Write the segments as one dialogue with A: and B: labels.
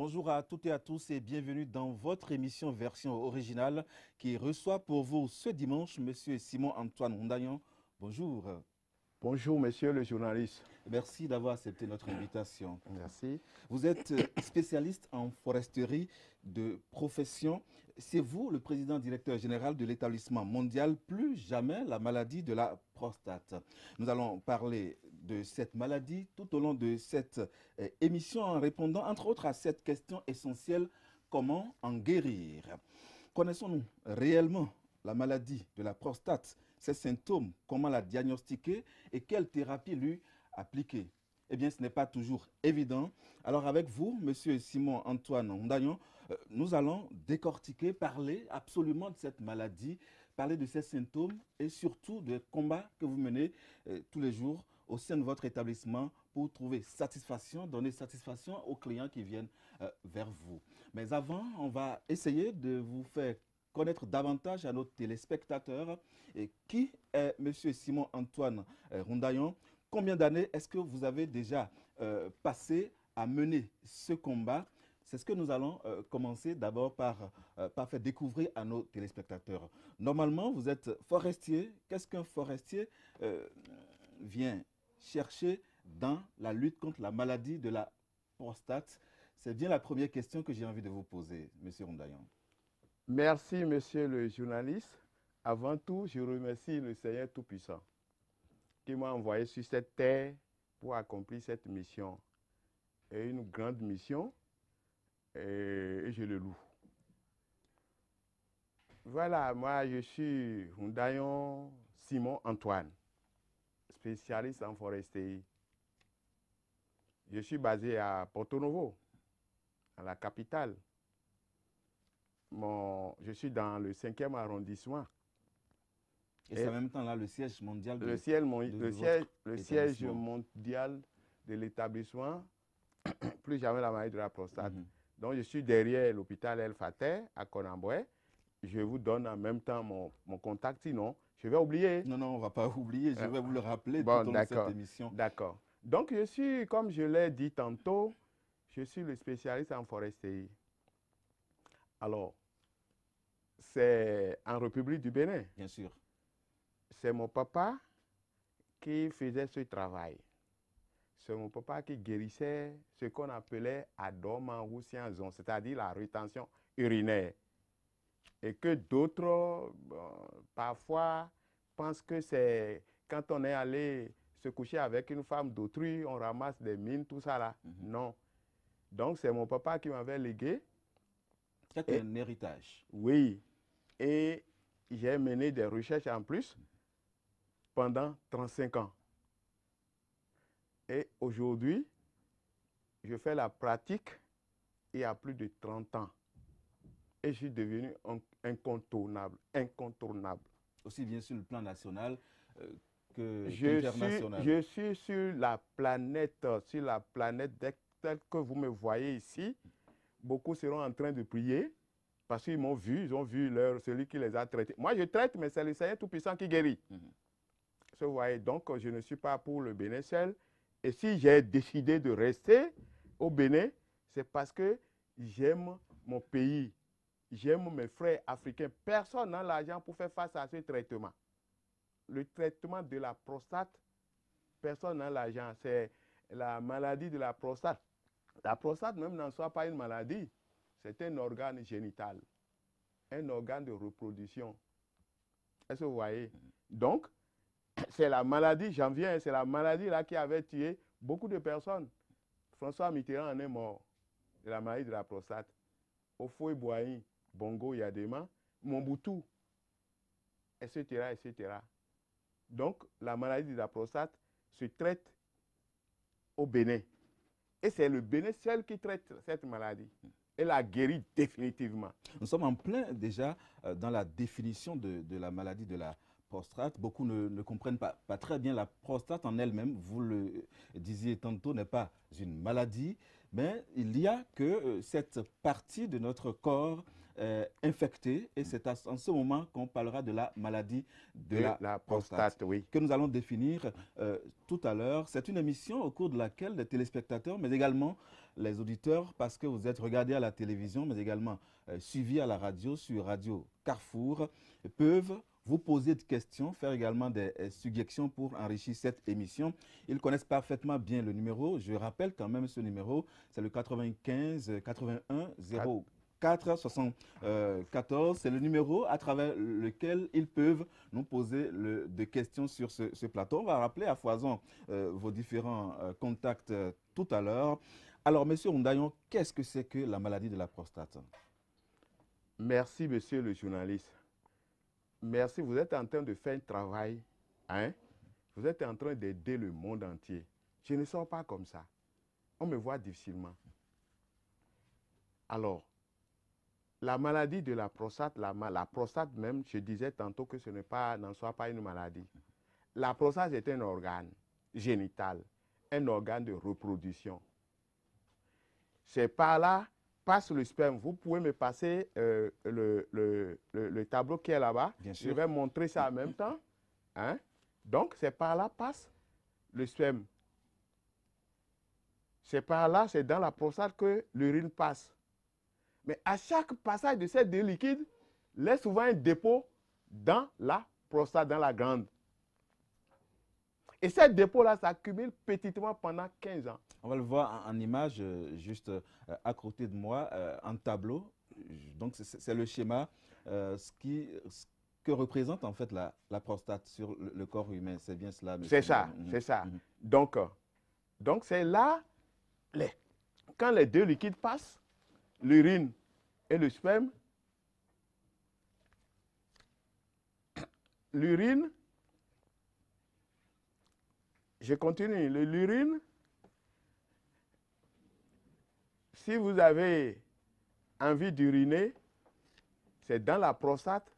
A: Bonjour à toutes et à tous et bienvenue dans votre émission version originale qui reçoit pour vous ce dimanche Monsieur Simon-Antoine Rondayon. Bonjour.
B: Bonjour, monsieur le journaliste.
A: Merci d'avoir accepté notre invitation.
B: Merci.
A: Vous êtes spécialiste en foresterie de profession. C'est vous le président directeur général de l'établissement mondial Plus jamais la maladie de la prostate. Nous allons parler de cette maladie tout au long de cette émission en répondant entre autres à cette question essentielle, comment en guérir? Connaissons-nous réellement la maladie de la prostate, ses symptômes, comment la diagnostiquer et quelle thérapie lui appliquer? Eh bien, ce n'est pas toujours évident. Alors avec vous, Monsieur Simon-Antoine Ondayon, nous allons décortiquer, parler absolument de cette maladie, parler de ses symptômes et surtout des combats que vous menez tous les jours au sein de votre établissement pour trouver satisfaction, donner satisfaction aux clients qui viennent vers vous. Mais avant, on va essayer de vous faire connaître davantage à nos téléspectateurs et qui est Monsieur Simon-Antoine Rondayon. Combien d'années est-ce que vous avez déjà passé à mener ce combat? C'est ce que nous allons commencer d'abord par faire découvrir à nos téléspectateurs. Normalement, vous êtes forestier. Qu'est-ce qu'un forestier vient chercher dans la lutte contre la maladie de la prostate? C'est bien la première question que j'ai envie de vous poser, Monsieur Rondayon.
B: Merci, monsieur le journaliste. Avant tout, je remercie le Seigneur Tout-Puissant qui m'a envoyé sur cette terre pour accomplir cette mission. Et une grande mission, et je le loue. Voilà, moi je suis Rondayon Simon Antoine, spécialiste en foresterie. Je suis basé à Porto Novo, à la capitale. Je suis dans le 5e arrondissement.
A: Et c'est en même temps là le siège mondial
B: Le siège mondial de l'établissement Plus jamais la maladie de la prostate. Donc, je suis derrière l'hôpital El Fater à Konamboué. Je vous donne en même temps mon contact, sinon je vais oublier.
A: Non, non, on ne va pas oublier. Je vais vous le rappeler tout
B: Bon,
A: au long de cette émission.
B: d'accord. Donc, je suis, comme je l'ai dit tantôt, je suis le spécialiste en foresterie. Alors, c'est en République du Bénin.
A: Bien sûr.
B: C'est mon papa qui faisait ce travail. C'est mon papa qui guérissait ce qu'on appelait adomanroussianzon, c'est-à-dire la rétention urinaire. Et que d'autres, parfois, pensent que c'est quand on est allé se coucher avec une femme d'autrui, on ramasse des mines, tout ça là. Non. Donc, c'est mon papa qui m'avait légué.
A: C'est un héritage.
B: Oui. Et j'ai mené des recherches en plus pendant 35 ans. Et aujourd'hui, je fais la pratique il y a plus de 30 ans. Et je suis devenu incontournable.
A: Aussi bien sur le plan national qu'international.
B: Je suis sur la planète telle que vous me voyez ici. Beaucoup seront en train de prier parce qu'ils m'ont vu, ils ont vu celui qui les a traités. Moi, je traite, mais c'est le Seigneur Tout-Puissant qui guérit. Vous voyez, donc je ne suis pas pour le Bénin seul. Et si j'ai décidé de rester au Bénin, c'est parce que j'aime mon pays, j'aime mes frères africains. Personne n'a l'argent pour faire face à ce traitement. Le traitement de la prostate, personne n'a l'argent. C'est la maladie de la prostate. La prostate même n'en soit pas une maladie. C'est un organe génital, un organe de reproduction. Est-ce que vous voyez? Donc, c'est la maladie, j'en viens, c'est la maladie là qui avait tué beaucoup de personnes. François Mitterrand en est mort de la maladie de la prostate. Houphouët-Boigny, Bongo Yadema, Mobutu, etc., etc. Donc, la maladie de la prostate se traite au Bénin. Et c'est le Bénin seul qui traite cette maladie. Et la guérit définitivement.
A: Nous sommes en plein déjà dans la définition de la maladie de la prostate. Beaucoup ne comprennent pas très bien la prostate en elle-même. Vous le disiez tantôt, n'est pas une maladie, mais il y a que cette partie de notre corps infectée et c'est en ce moment qu'on parlera de la maladie de la prostate,
B: oui,
A: que nous allons définir tout à l'heure. C'est une émission au cours de laquelle les téléspectateurs, mais également les auditeurs, parce que vous êtes regardés à la télévision, mais également suivis à la radio, sur Radio Carrefour, peuvent vous poser des questions, faire également des suggestions pour enrichir cette émission. Ils connaissent parfaitement bien le numéro. Je rappelle quand même ce numéro, c'est le 95 81 04 74. C'est le numéro à travers lequel ils peuvent nous poser des questions sur ce plateau. On va rappeler à foison vos différents contacts tout à l'heure. Alors, monsieur Ondayon, qu'est-ce que c'est que la maladie de la prostate?
B: Merci, monsieur le journaliste. Merci, vous êtes en train de faire un travail, hein? Vous êtes en train d'aider le monde entier. Je ne sors pas comme ça. On me voit difficilement. Alors, la maladie de la prostate, la prostate même, je disais tantôt que ce n'en soit pas une maladie. La prostate est un organe génital, un organe de reproduction. C'est par là passe le sperme. Vous pouvez me passer le tableau qui est là-bas. Je vais montrer ça en même temps. Hein? Donc, c'est par là passe le sperme. C'est par là, c'est dans la prostate que l'urine passe. Mais à chaque passage de ces deux liquides, il y a souvent un dépôt dans la prostate, dans la glande. Et ce dépôt-là s'accumule petitement pendant 15 ans.
A: On va le voir en image, juste à côté de moi, en tableau. Donc, c'est le schéma, ce que représente en fait la prostate sur le corps humain. C'est bien cela, monsieur.
B: C'est ça, c'est ça. Donc c'est là, quand les deux liquides passent, l'urine et le sperme, l'urine, je continue, l'urine, si vous avez envie d'uriner, c'est dans la prostate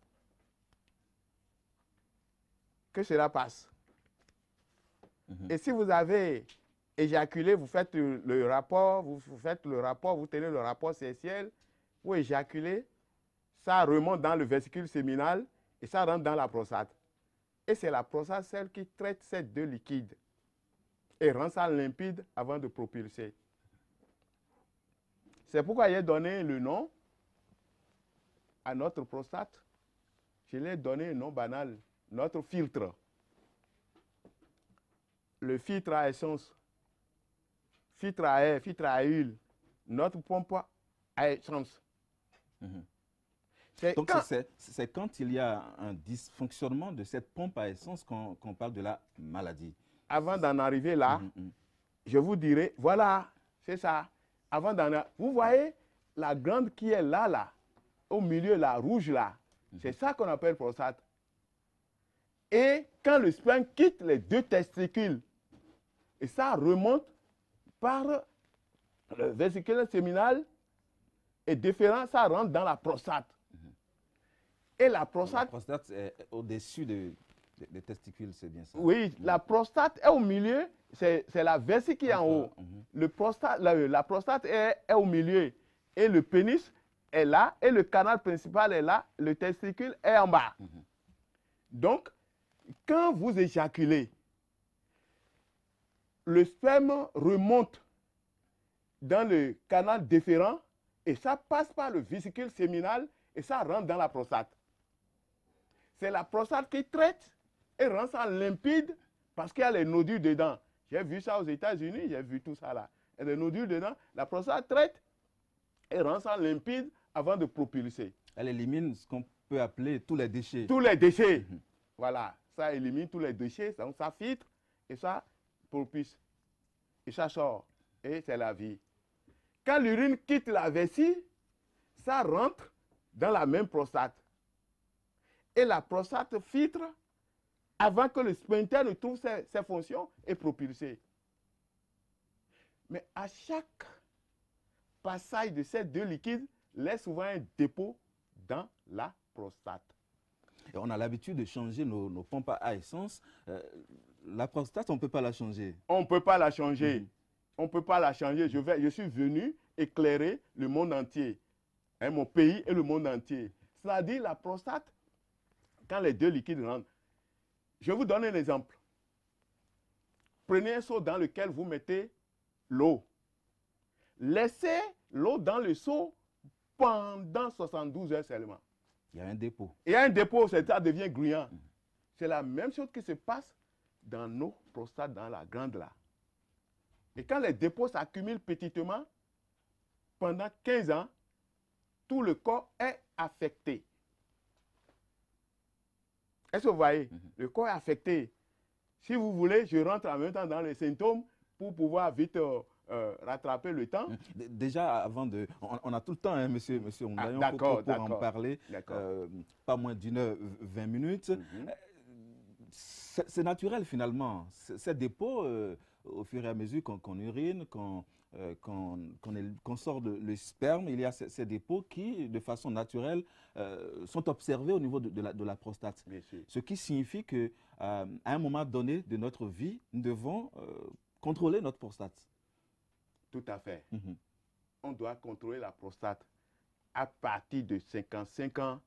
B: que cela passe. Et si vous avez éjaculé, vous faites le rapport, vous tenez le rapport sexuel, vous éjaculez, ça remonte dans le vésicule séminal et ça rentre dans la prostate. Et c'est la prostate celle qui traite ces deux liquides et rend ça limpide avant de propulser. C'est pourquoi j'ai donné le nom à notre prostate. Je lui ai donné un nom banal, notre filtre. Le filtre à essence, filtre à air, filtre à huile, notre pompe à essence.
A: Donc, c'est quand il y a un dysfonctionnement de cette pompe à essence qu'on parle de la maladie.
B: Avant d'en arriver là, je vous dirai, voilà, c'est ça. Avant d'en arriver, vous voyez la glande qui est là, au milieu, la rouge là, c'est ça qu'on appelle prostate. Et quand le sperme quitte les deux testicules, et ça remonte par le vésicule séminal et déférent, ça rentre dans la prostate. Et la prostate...
A: La prostate est au-dessus des testicules, c'est bien ça?
B: Oui, la prostate est au milieu, c'est la vessie qui est en haut. La prostate est au milieu. Et le pénis est là, et le canal principal est là, le testicule est en bas. Donc, quand vous éjaculez, le sperme remonte dans le canal déférent et ça passe par le vésicule séminal et ça rentre dans la prostate. C'est la prostate qui traite et rend ça limpide parce qu'il y a les nodules dedans. J'ai vu ça aux États-Unis, j'ai vu tout ça là. Il y a des nodules dedans, la prostate traite et rend ça limpide avant de propulser.
A: Elle élimine ce qu'on peut appeler tous les déchets.
B: Tous les déchets. Voilà, ça élimine tous les déchets, donc ça filtre et ça propulse. Et ça sort. Et c'est la vie. Quand l'urine quitte la vessie, ça rentre dans la même prostate. Et la prostate filtre avant que le sphincter ne trouve ses fonctions et propulser. Mais à chaque passage de ces deux liquides, il y a souvent un dépôt dans la prostate.
A: Et on a l'habitude de changer nos pompes à essence. La prostate, on ne peut pas la changer.
B: On ne peut pas la changer. On ne peut pas la changer. Je suis venu éclairer le monde entier. Hein, mon pays et le monde entier. C'est-à-dire la prostate, quand les deux liquides rentrent. Je vous donne un exemple. Prenez un seau dans lequel vous mettez l'eau. laissez l'eau dans le seau pendant 72 heures seulement.
A: Il y a un dépôt.
B: Il y a un dépôt, ça devient gluant. C'est la même chose qui se passe dans nos prostates, dans la glande là. Et quand les dépôts s'accumulent petitement, pendant 15 ans, tout le corps est affecté. Est-ce que vous voyez? Le corps est affecté. Si vous voulez, je rentre en même temps dans les symptômes pour pouvoir vite rattraper le temps.
A: Déjà, avant de... On a tout le temps, hein, monsieur Oundayon,
B: d'accord,
A: pour en parler. Pas moins d'une heure, 20 minutes. C'est naturel, finalement. Ces dépôts, au fur et à mesure qu'on urine, qu'on sort le sperme, il y a ces dépôts qui, de façon naturelle, sont observés au niveau de la prostate. Ce qui signifie qu'à un moment donné de notre vie, nous devons contrôler notre prostate.
B: Tout à fait. On doit contrôler la prostate. À partir de 55 ans,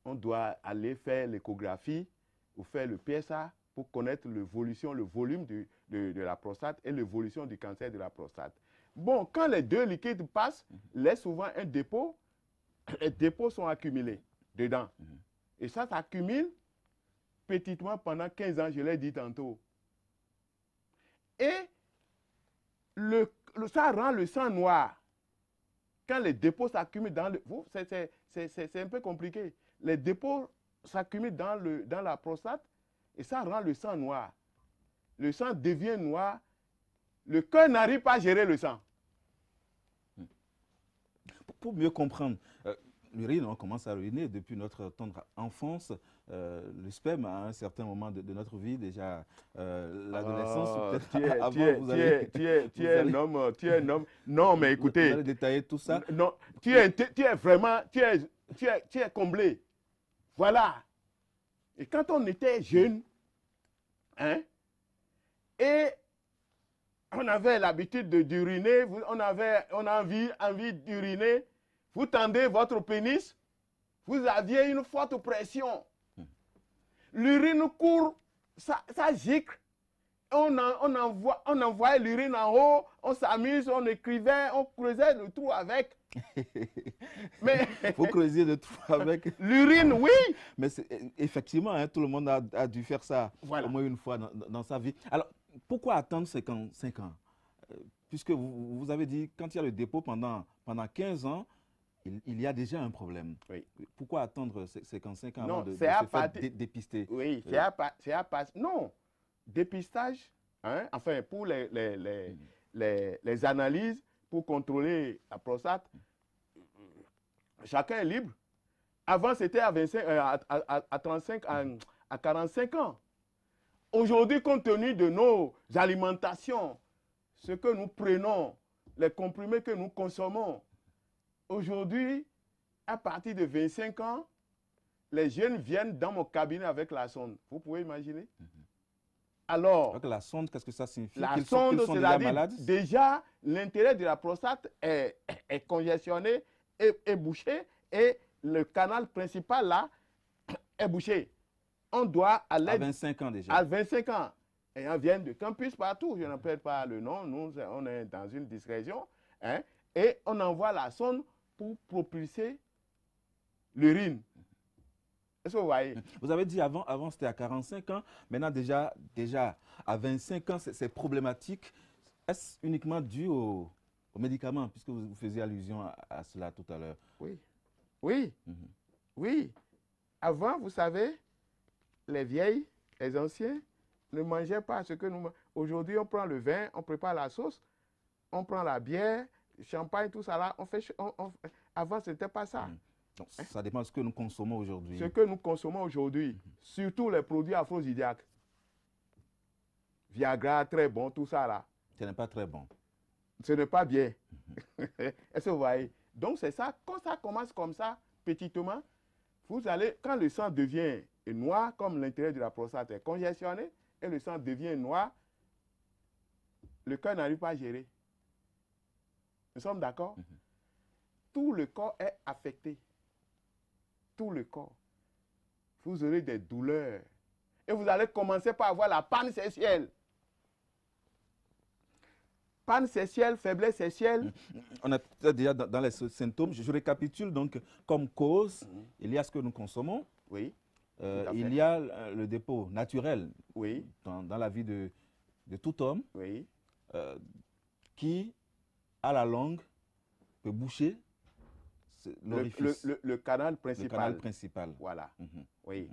B: on doit aller faire l'échographie ou faire le PSA pour connaître l'évolution, le volume de la prostate et l'évolution du cancer de la prostate. Bon, quand les deux liquides passent, laisse souvent un dépôt, les dépôts sont accumulés dedans. Et ça s'accumule petitement pendant 15 ans, je l'ai dit tantôt. Et ça rend le sang noir. Quand les dépôts s'accumulent dans le... C'est un peu compliqué. Les dépôts s'accumulent dans la prostate et ça rend le sang noir. Le sang devient noir. Le cœur n'arrive pas à gérer le sang.
A: Pour mieux comprendre, l'urine, on commence à uriner depuis notre tendre enfance. Le sperme, à un certain moment de notre vie, déjà l'adolescence,
B: tu es un homme. Non, mais écoutez.
A: Vous allez détailler tout ça.
B: Non, tu es vraiment, tu es comblé. Voilà. Et quand on était jeune, hein, et on avait l'habitude d'uriner, on a envie d'uriner, vous tendez votre pénis, vous aviez une forte pression. L'urine court, ça gicle. On envoyait l'urine en haut, on s'amuse, on écrivait, on creusait le trou avec.
A: Mais vous creusiez le trou avec.
B: L'urine, oui.
A: Mais effectivement, hein, tout le monde a dû faire ça au moins une fois dans sa vie. Alors, pourquoi attendre 55 ans? Puisque vous avez dit, quand il y a le dépôt pendant 15 ans, il y a déjà un problème.
B: Oui.
A: Pourquoi attendre 55 ans avant de se faire dépister?
B: Oui, non, dépistage, hein, enfin, pour les analyses, pour contrôler la prostate, chacun est libre. Avant, c'était à 35, à 45 ans. Aujourd'hui, compte tenu de nos alimentations, ce que nous prenons, les comprimés que nous consommons, aujourd'hui, à partir de 25 ans, les jeunes viennent dans mon cabinet avec la sonde. Vous pouvez imaginer? Alors,
A: donc la sonde, qu'est-ce que ça signifie?
B: La sonde, c'est-à-dire déjà, l'intérieur de la prostate est congestionné, est bouché, et le canal principal là est bouché. On doit aller...
A: À 25 ans déjà.
B: À 25 ans. Et on vient de campus partout, je n'appelle pas le nom, nous, on est dans une discrétion, hein, et on envoie la sonde pour propulser l'urine. Est-ce que vous voyez?
A: Vous avez dit avant c'était à 45 ans, maintenant déjà à 25 ans, c'est problématique. Est-ce uniquement dû aux médicaments, puisque vous faisiez allusion à cela tout à l'heure?
B: Oui, oui, oui. Avant, vous savez, les vieilles, les anciens ne mangeaient pas ce que nous mangeons. Aujourd'hui, on prend le vin, on prépare la sauce, on prend la bière, le champagne, tout ça là. Avant, ce n'était pas ça.
A: Donc, ça dépend de ce que nous consommons aujourd'hui.
B: Ce que nous consommons aujourd'hui, surtout les produits aphrodisiaques. Viagra, très bon, tout ça là.
A: Ce n'est pas très bon.
B: Ce n'est pas bien. Est-ce que vous voyez? Donc c'est ça, quand ça commence comme ça, petitement, vous allez, quand le sang devient noir, comme l'intérieur de la prostate est congestionné, et le sang devient noir, le cœur n'arrive pas à gérer. Nous sommes d'accord? Tout le corps est affecté. Tout le corps. Vous aurez des douleurs. Et vous allez commencer par avoir la panne sexuelle. Panne sexuelle, faiblesse sexuelle.
A: On est déjà dans les symptômes. Je récapitule donc comme cause, il y a ce que nous consommons.
B: Oui.
A: Il y a le dépôt naturel
B: Oui.
A: dans la vie de tout homme
B: Oui.
A: qui, à la longue, peut boucher l'orifice.
B: Le canal principal.
A: Le canal principal.
B: Voilà. Oui,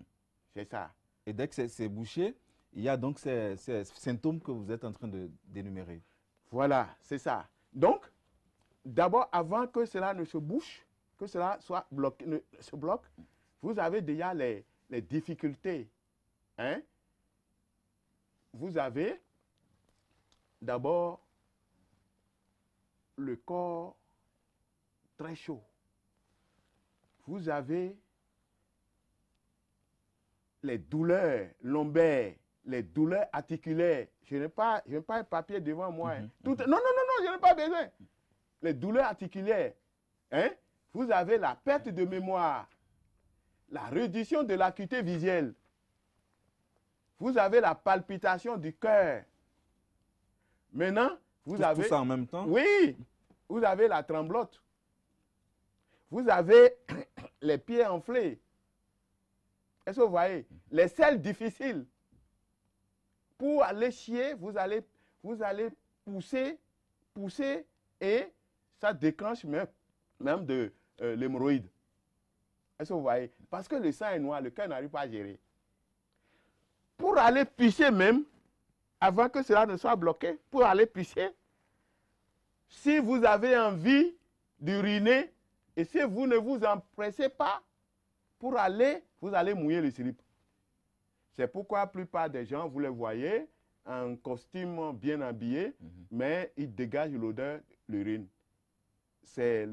B: c'est ça.
A: Et dès que c'est bouché, il y a donc ces symptômes que vous êtes en train d'énumérer.
B: Voilà, c'est ça. Donc, d'abord, avant que cela ne se bouche, que cela soit bloqué, se bloque, vous avez déjà les difficultés. Hein? Vous avez d'abord le corps très chaud. Vous avez les douleurs lombaires, les douleurs articulaires. Je n'ai pas un papier devant moi. Hein. Non, je n'ai pas besoin. Les douleurs articulaires. Hein? Vous avez la perte de mémoire, la réduction de l'acuité visuelle. Vous avez la palpitation du cœur. Maintenant, vous avez...
A: Tout ça en même temps?
B: Oui. Vous avez la tremblote. Vous avez les pieds enflés. Est-ce que vous voyez? Les selles difficiles. Pour aller chier, vous allez pousser et ça déclenche même de l'hémorroïde. Est-ce que vous voyez? Parce que le sang est noir, le cœur n'arrive pas à gérer. Pour aller pisser même, avant que cela ne soit bloqué, pour aller pisser, si vous avez envie d'uriner et si vous ne vous empressez pas pour aller, vous allez mouiller le slip. C'est pourquoi la plupart des gens, vous les voyez, en costume bien habillé, mais ils dégagent l'odeur de l'urine. C'est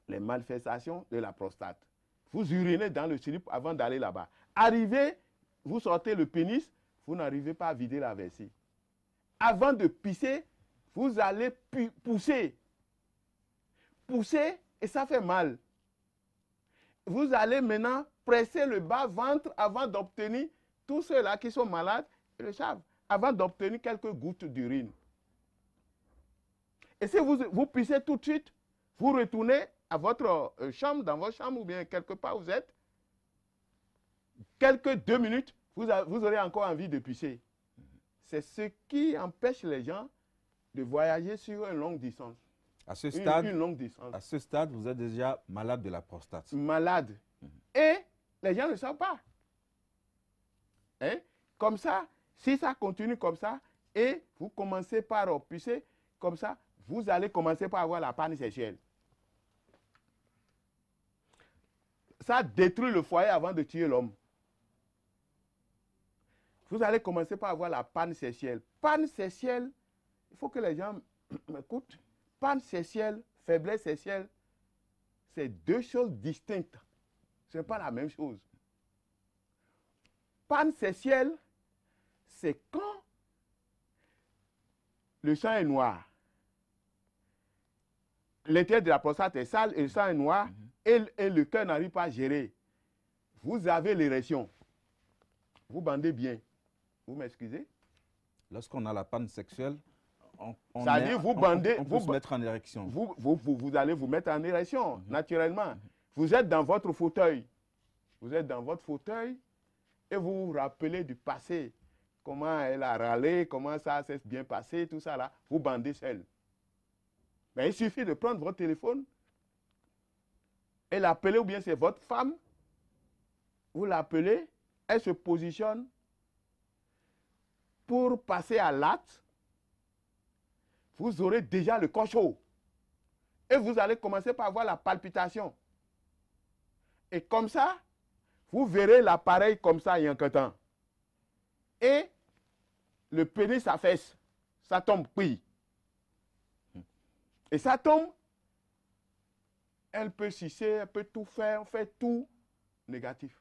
B: les manifestations de la prostate. Vous urinez dans le slip avant d'aller là-bas. Arrivez, vous sortez le pénis, vous n'arrivez pas à vider la vessie. Avant de pisser, vous allez pousser. Pousser et ça fait mal. Vous allez maintenant presser le bas-ventre avant d'obtenir, tous ceux-là qui sont malades, ils le savent, avant d'obtenir quelques gouttes d'urine. Et si vous pissez tout de suite, vous retournez à votre chambre, dans votre chambre ou bien quelque part où vous êtes, quelques 2 minutes, vous aurez encore envie de pisser. C'est ce qui empêche les gens de voyager sur une longue distance.
A: À ce stade,
B: une longue distance.
A: À ce stade, vous êtes déjà malade de la prostate.
B: Malade. Et les gens ne savent pas. Hein? Comme ça, si ça continue comme ça, et vous commencez par pisser, comme ça, vous allez commencer par avoir la panne sexuelle. Ça détruit le foyer avant de tuer l'homme. Vous allez commencer par avoir la panne sexuelle. Panne sexuelle, il faut que les gens m'écoutent. Panne sexuelle, faiblesse sexuelle, c'est deux choses distinctes. Ce n'est pas la même chose. Panne sexuelle, c'est quand le sang est noir. L'intérieur de la prostate est sale et le sang est noir et le cœur n'arrive pas à gérer. Vous avez l'érection. Vous bandez bien. Vous m'excusez?
A: Lorsqu'on a la panne sexuelle, on
B: peut
A: se mettre en érection.
B: Vous allez vous mettre en érection, naturellement. Vous êtes dans votre fauteuil. Vous êtes dans votre fauteuil et vous vous rappelez du passé. Comment elle a râlé, comment ça s'est bien passé, tout ça là. Vous bandez seul. Mais il suffit de prendre votre téléphone et l'appeler, ou bien c'est votre femme. Vous l'appelez, elle se positionne pour passer à l'acte. Vous aurez déjà le corps chaud. Et vous allez commencer par avoir la palpitation. Et comme ça, vous verrez l'appareil comme ça il y a un temps. Et le pénis s'affaisse. Ça tombe, oui. Et ça tombe. Elle peut sucer, elle peut tout faire, on fait tout négatif.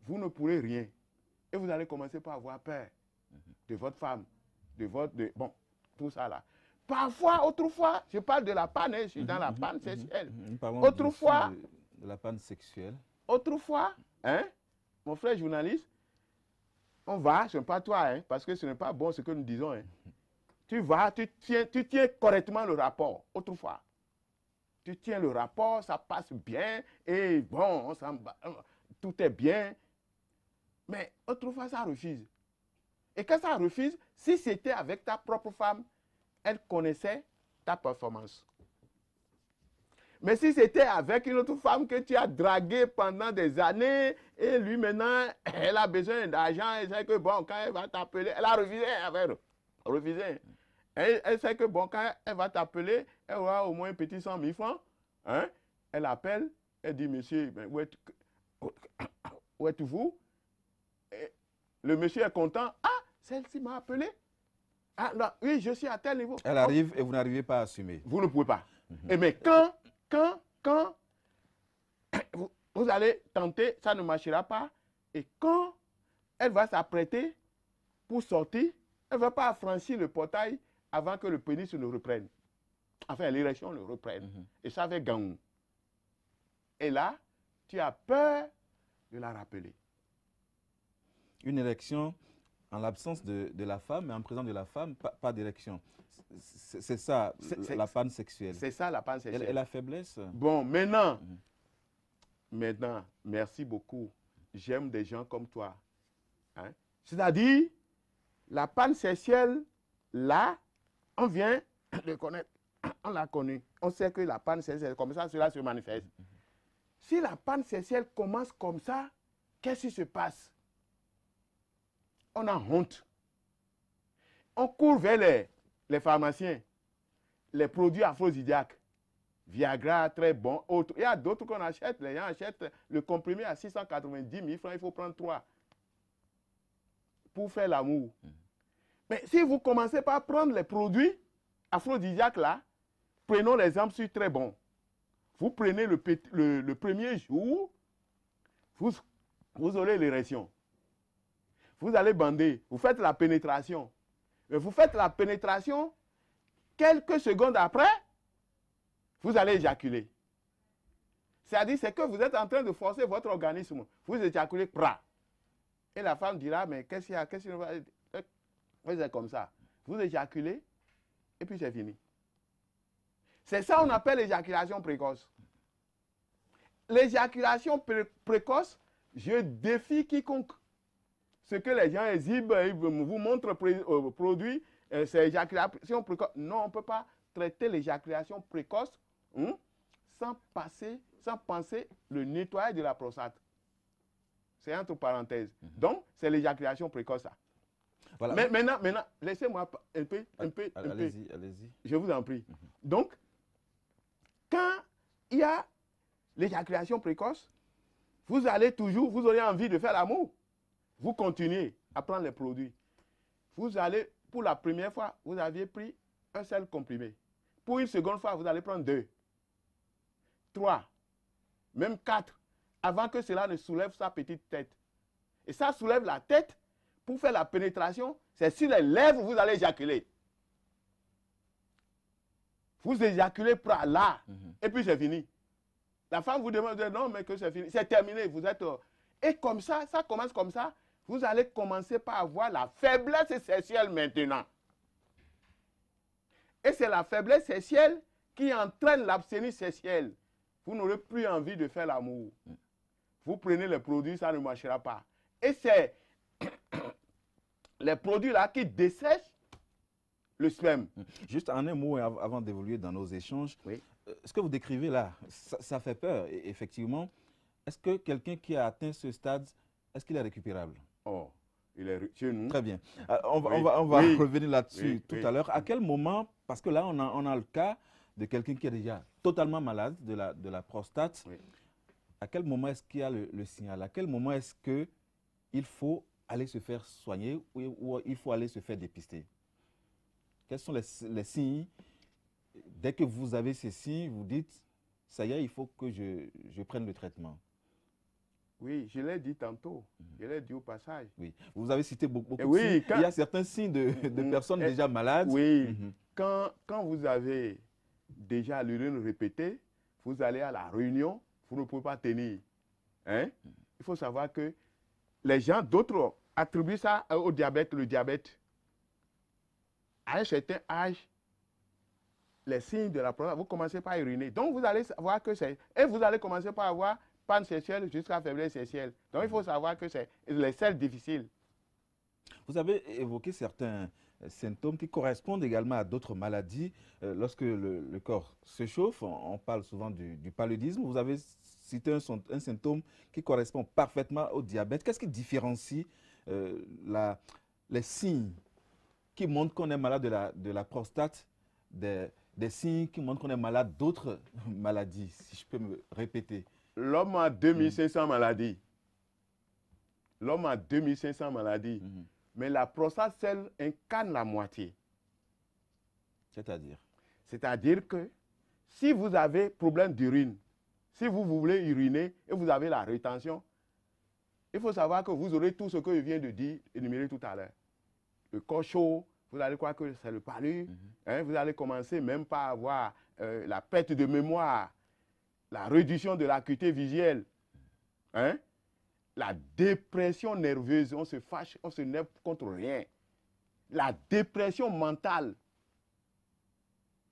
B: Vous ne pourrez rien. Et vous allez commencer par avoir peur de votre femme, bon, tout ça là. Parfois, autrefois, je parle de la panne, je suis dans la panne sexuelle.
A: De la panne sexuelle.
B: Autrefois, hein, mon frère journaliste, on va, ce n'est pas toi, hein, parce que ce n'est pas bon ce que nous disons. Hein. Tu vas, tu tiens correctement le rapport, autrefois. Tu tiens le rapport, ça passe bien, et bon, tout est bien. Mais autrefois, ça refuse. Et quand ça refuse, si c'était avec ta propre femme, elle connaissait ta performance. Mais si c'était avec une autre femme que tu as draguée pendant des années, et lui maintenant, elle a besoin d'argent, elle sait que bon, quand elle va t'appeler, elle a refusé, refusé. Elle sait que bon, quand elle va t'appeler, elle aura au moins un petit 100 000 francs. Hein? Elle appelle, elle dit, monsieur, ben, où êtes-vous? Le monsieur est content. Ah, celle-ci m'a appelé. Ah, là, oui, je suis à tel niveau.
A: Elle arrive et vous n'arrivez pas à assumer.
B: Vous ne pouvez pas. Et mais quand vous allez tenter, ça ne marchera pas. Et quand elle va s'apprêter pour sortir, elle ne va pas franchir le portail avant que le pénis ne reprenne. Enfin, l'érection le reprenne. Et ça fait gang. Et là, tu as peur de la rappeler.
A: Une érection en l'absence de la femme, mais en présence de la femme, pas d'érection. C'est ça, la panne sexuelle.
B: C'est ça, la panne sexuelle.
A: Et la faiblesse?
B: Bon, maintenant, merci beaucoup. J'aime des gens comme toi. Hein? C'est-à-dire, la panne sexuelle, là, on vient de connaître. On l'a connu. On sait que la panne sexuelle, comme ça, cela se manifeste. Si la panne sexuelle commence comme ça, qu'est-ce qui se passe? On a honte. On court vers les pharmaciens, les produits aphrodisiaques, Viagra, très bon, autres. Il y a d'autres qu'on achète. Les gens achètent le comprimé à 690 000 francs, il faut prendre 3 pour faire l'amour. Mais si vous commencez par prendre les produits aphrodisiaques là, prenons l'exemple sur très bon. Vous prenez le premier jour, vous aurez l'érection. Vous allez bander, vous faites la pénétration. Mais vous faites la pénétration, quelques secondes après, vous allez éjaculer. C'est-à-dire, c'est que vous êtes en train de forcer votre organisme. Vous éjaculez, pra. Et la femme dira, mais qu'est-ce qu'il y a? Qu'est-ce qu'il va... Vous êtes comme ça. Vous éjaculez, et puis c'est fini. C'est ça qu'on appelle l'éjaculation précoce. L'éjaculation précoce, je défie quiconque. Ce que les gens exhibent, ils vous montrent produit, c'est l'éjaculation précoce. Non, on ne peut pas traiter l'éjaculation précoce sans penser le nettoyage de la prostate. C'est entre parenthèses. Donc, c'est l'éjaculation précoce, ça. Voilà. Mais maintenant, laissez-moi un peu.
A: Allez-y.
B: Je vous en prie. Donc, quand il y a l'éjaculation précoce, vous aurez envie de faire l'amour. Vous continuez à prendre les produits. Vous allez, pour la première fois, vous aviez pris un seul comprimé. Pour une seconde fois, vous allez prendre 2, 3, même 4, avant que cela ne soulève sa petite tête. Et ça soulève la tête, pour faire la pénétration, c'est sur les lèvres vous allez éjaculer. Vous éjaculez par là, et puis c'est fini. La femme vous demande, non, mais que c'est fini. C'est terminé, vous êtes... Et comme ça commence comme ça, vous allez commencer par avoir la faiblesse sexuelle maintenant. Et c'est la faiblesse sexuelle qui entraîne l'abstinence sexuelle. Vous n'aurez plus envie de faire l'amour. Vous prenez les produits, ça ne marchera pas. Et c'est les produits là qui dessèchent le sperme.
A: Juste en un mot avant d'évoluer dans nos échanges,
B: oui.
A: Ce que vous décrivez là, ça fait peur. Et effectivement, est-ce que quelqu'un qui a atteint ce stade, est-ce qu'il est récupérable?
B: Oh, il est chez nous.
A: Très bien. On va revenir là-dessus tout à l'heure. À quel moment, parce que là, on a le cas de quelqu'un qui est déjà totalement malade de la prostate. Oui. À quel moment est-ce qu'il y a le signal? À quel moment est-ce qu'il faut aller se faire soigner ou il faut aller se faire dépister? Quels sont les signes? Dès que vous avez ces signes, vous dites, ça y est, il faut que je prenne le traitement.
B: Oui, je l'ai dit tantôt. Je l'ai dit au passage.
A: Oui, vous avez cité beaucoup de signes. Il y a certains signes de personnes déjà malades.
B: Oui, quand vous avez déjà l'urine répétée, vous allez à la réunion, vous ne pouvez pas tenir. Hein? Il faut savoir que les gens, d'autres attribue ça au diabète, le diabète. À un certain âge, les signes de la prostate, vous commencez par uriner. Donc, vous allez savoir que c'est... Et vous allez commencer par avoir panne sexuelle jusqu'à faiblesse sexuelle. Donc, il faut savoir que c'est les selles difficiles.
A: Vous avez évoqué certains symptômes qui correspondent également à d'autres maladies. Lorsque le corps se chauffe, on parle souvent du paludisme. Vous avez cité un symptôme qui correspond parfaitement au diabète. Qu'est-ce qui différencie les signes qui montrent qu'on est malade de la prostate des signes qui montrent qu'on est malade d'autres maladies, si je peux me répéter?
B: L'homme a 2500 maladies. L'homme a 2500 maladies. Mais la prostate seule incarne la moitié.
A: C'est-à-dire?
B: C'est-à-dire que si vous avez problème d'urine, si vous voulez uriner et vous avez la rétention, il faut savoir que vous aurez tout ce que je viens de dire, énuméré tout à l'heure. Le corps chaud, vous allez croire que c'est le palu. Vous allez commencer même par avoir la perte de mémoire, la réduction de l'acuité visuelle. La dépression nerveuse, on se fâche, on se nerve contre rien. La dépression mentale,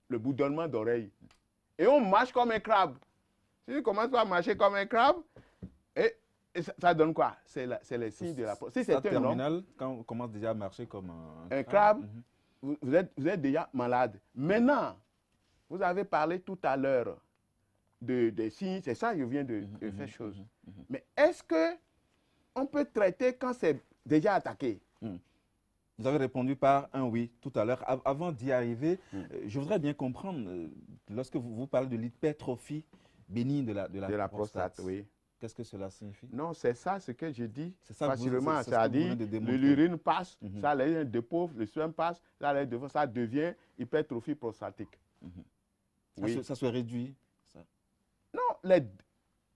B: le bourdonnement d'oreille. Et on marche comme un crabe. Si tu commences à marcher comme un crabe, et ça donne quoi? C'est les signes de la prostate. Si c'est
A: terminal, quand on commence déjà à marcher comme
B: un crabe, vous êtes déjà malade. Maintenant, vous avez parlé tout à l'heure des signes, c'est ça, je viens de faire chose. Mais est-ce que on peut traiter quand c'est déjà attaqué?
A: Vous avez répondu par un oui tout à l'heure. Avant d'y arriver, je voudrais bien comprendre, lorsque vous parlez de l'hypertrophie bénigne de la prostate,
B: oui.
A: Qu'est-ce que cela signifie?
B: Non, c'est ça ce que je dis
A: facilement.
B: C'est-à-dire, l'urine passe, ça les dépôts, le sperme passe, ça devient hypertrophie prostatique.
A: Oui. Ça se réduit? Ça.
B: Non,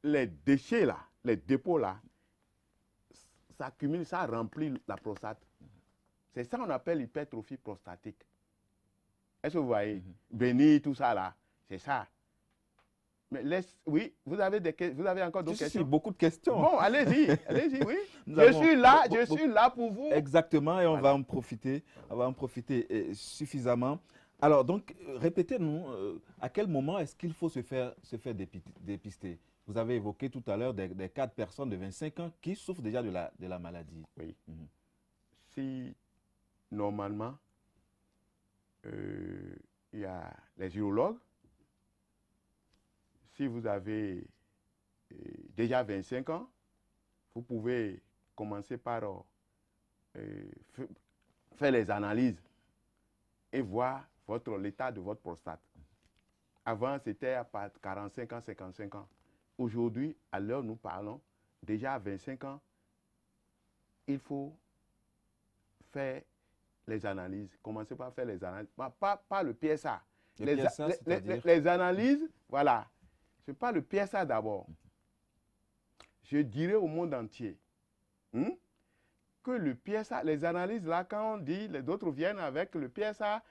B: les déchets là, les dépôts là, ça accumule, ça remplit la prostate. C'est ça qu'on appelle hypertrophie prostatique. Est-ce que vous voyez? Béni, tout ça là, c'est ça. Mais oui, vous avez encore d'autres questions?
A: Beaucoup de questions.
B: Bon, allez-y, oui. Je suis là pour vous.
A: Exactement, et on va en profiter suffisamment. Alors, donc, répétez-nous, à quel moment est-ce qu'il faut se faire dépister? Vous avez évoqué tout à l'heure des 4 personnes de 25 ans qui souffrent déjà de la maladie.
B: Oui. Si, normalement, il y a les urologues. Si vous avez déjà 25 ans, vous pouvez commencer par faire les analyses et voir l'état de votre prostate. Avant, c'était à 45 ans, 55 ans. Aujourd'hui, à l'heure où nous parlons, déjà à 25 ans, il faut faire les analyses. Commencez par faire les analyses. Pas le PSA. Les analyses, voilà. Ce n'est pas le PSA d'abord. Je dirais au monde entier que le PSA, les analyses là, quand on dit, les autres viennent avec le PSA,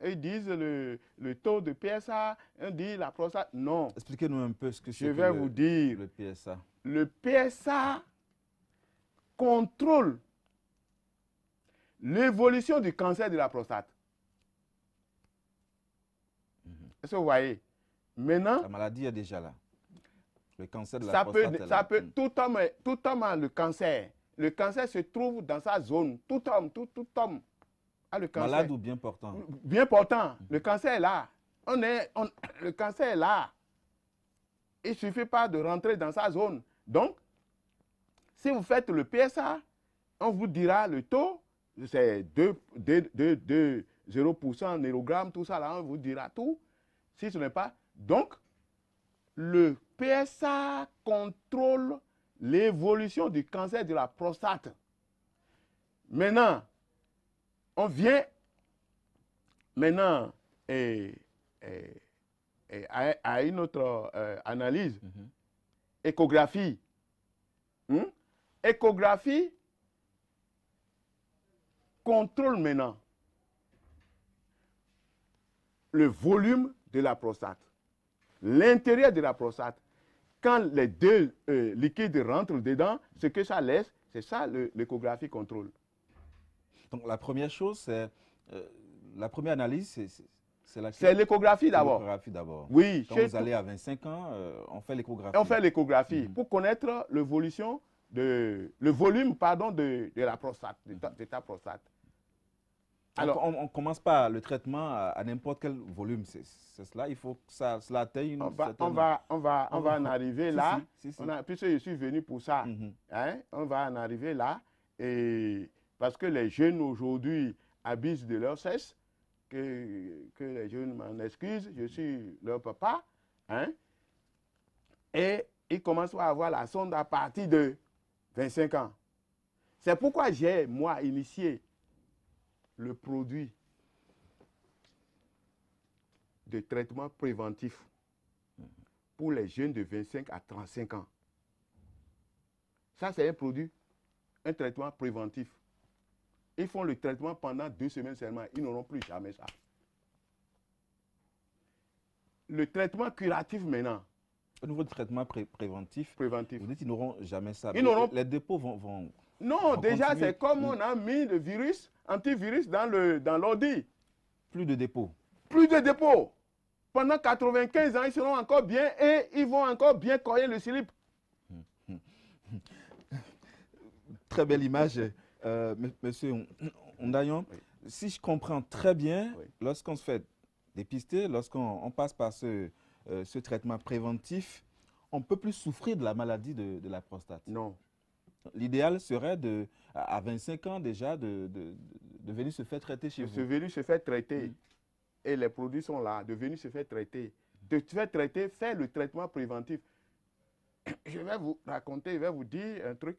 B: ils disent le taux de PSA, on dit la prostate. Non.
A: Expliquez-nous un peu ce que c'est.
B: Je vais vous dire.
A: Le PSA.
B: Le PSA contrôle l'évolution du cancer de la prostate. Est-ce que vous voyez? Maintenant,
A: la maladie est déjà là. Le cancer de la prostate.
B: Tout homme a le cancer. Le cancer se trouve dans sa zone. Tout homme a le cancer.
A: Malade ou bien portant?
B: Bien portant. Le cancer est là. Le cancer est là. Il ne suffit pas de rentrer dans sa zone. Donc, si vous faites le PSA, on vous dira le taux, c'est 0% nérogramme, tout ça là, on vous dira tout. Si ce n'est pas... Donc, le PSA contrôle l'évolution du cancer de la prostate. Maintenant, on vient à une autre analyse. Échographie. Échographie contrôle maintenant le volume de la prostate. L'intérieur de la prostate, quand les deux liquides rentrent dedans, ce que ça laisse, C'est ça l'échographie contrôle.
A: Donc la première chose, c'est la première analyse, c'est laquelle?
B: C'est l'échographie d'abord.
A: L'échographie d'abord.
B: Oui.
A: Quand vous allez à 25 ans, on fait l'échographie.
B: On fait l'échographie pour connaître l'évolution le volume pardon, de la prostate, de ta prostate.
A: Alors, on ne commence pas le traitement à n'importe quel volume, c'est cela, il faut que cela atteigne une certaine...
B: On va en arriver là, puisque je suis venu pour ça, hein, on va en arriver là, et parce que les jeunes aujourd'hui abusent de leur sexe, que les jeunes m'en excusent, je suis leur papa, hein, et ils commencent à avoir la sonde à partir de 25 ans. C'est pourquoi j'ai, moi, initié le produit de traitement préventif pour les jeunes de 25 à 35 ans. Ça, c'est un produit, un traitement préventif. Ils font le traitement pendant 2 semaines seulement. Ils n'auront plus jamais ça. Le traitement curatif maintenant.
A: Au niveau du traitement préventif, vous dites qu'ils n'auront jamais ça. Les dépôts vont
B: non, déjà, c'est comme on a mis le virus, antivirus dans l'ordi.
A: Plus de dépôts.
B: Plus de dépôts. Pendant 95 ans, ils seront encore bien et ils vont encore bien coller le slip.
A: Très belle image, monsieur Ondayon. Oui. Si je comprends très bien, oui, lorsqu'on se fait dépister, lorsqu'on passe par ce traitement préventif, on ne peut plus souffrir de la maladie de la prostate.
B: Non.
A: L'idéal serait, à 25 ans déjà, de venir se faire traiter chez vous.
B: De venir se faire traiter. Et les produits sont là, de venir se faire traiter. De te faire traiter, faire le traitement préventif. Je vais vous raconter, je vais vous dire un truc.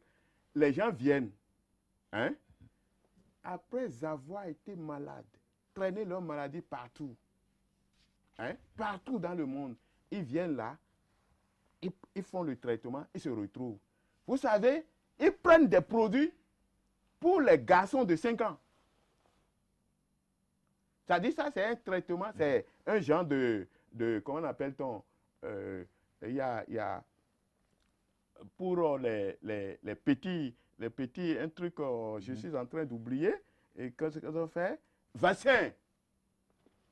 B: Les gens viennent, hein, après avoir été malades, traîner leur maladie partout. Hein, partout dans le monde. Ils viennent là, ils font le traitement, ils se retrouvent. Vous savez, ils prennent des produits pour les garçons de 5 ans. Ça dit ça, c'est un traitement, c'est un genre comment appelle-t-on, il y a pour les petits, un truc, je suis en train d'oublier, et qu'est-ce qu'ils ont fait? Vaccin.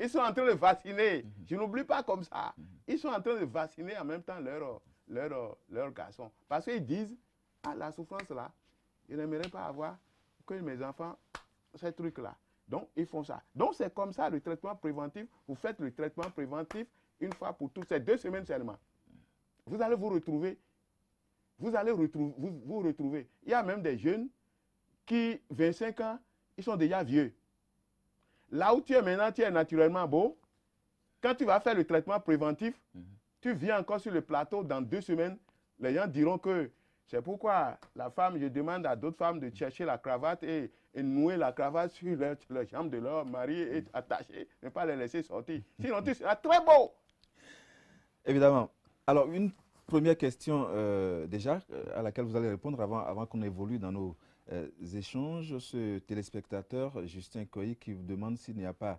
B: Ils sont en train de vacciner. Je n'oublie pas comme ça. Ils sont en train de vacciner en même temps leurs garçons. Parce qu'ils disent, ah, la souffrance là, je n'aimerais pas avoir que mes enfants, ces trucs-là. Donc, ils font ça. Donc, c'est comme ça le traitement préventif. Vous faites le traitement préventif une fois pour toutes. C'est 2 semaines seulement. Vous allez vous retrouver. Vous allez vous retrouver. Il y a même des jeunes qui, 25 ans, ils sont déjà vieux. Là où tu es maintenant, tu es naturellement beau. Quand tu vas faire le traitement préventif, tu viens encore sur le plateau dans 2 semaines. Les gens diront que c'est pourquoi la femme, je demande à d'autres femmes de chercher la cravate et nouer la cravate sur les jambes de leur mari et attacher, ne pas les laisser sortir. Sinon, tu seras très beau.
A: Évidemment. Alors, une première question déjà à laquelle vous allez répondre avant qu'on évolue dans nos échanges. Ce téléspectateur, Justin Koyi, qui vous demande s'il n'y a pas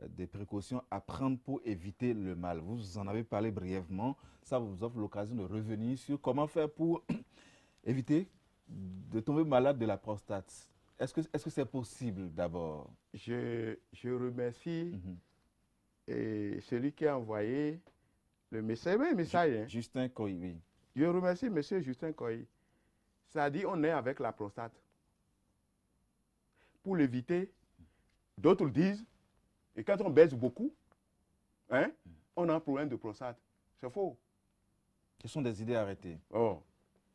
A: des précautions à prendre pour éviter le mal. Vous en avez parlé brièvement. Ça vous offre l'occasion de revenir sur comment faire pour éviter de tomber malade de la prostate. Est-ce que c'est possible d'abord?
B: Je remercie et celui qui a envoyé le message. Hein.
A: Justin Koyi, oui.
B: Je remercie M. Justin Koyi. Ça dit on est avec la prostate. Pour l'éviter, d'autres le disent, et quand on baise beaucoup, hein, on a un problème de prostate. C'est faux.
A: Ce sont des idées arrêtées.
B: Oh.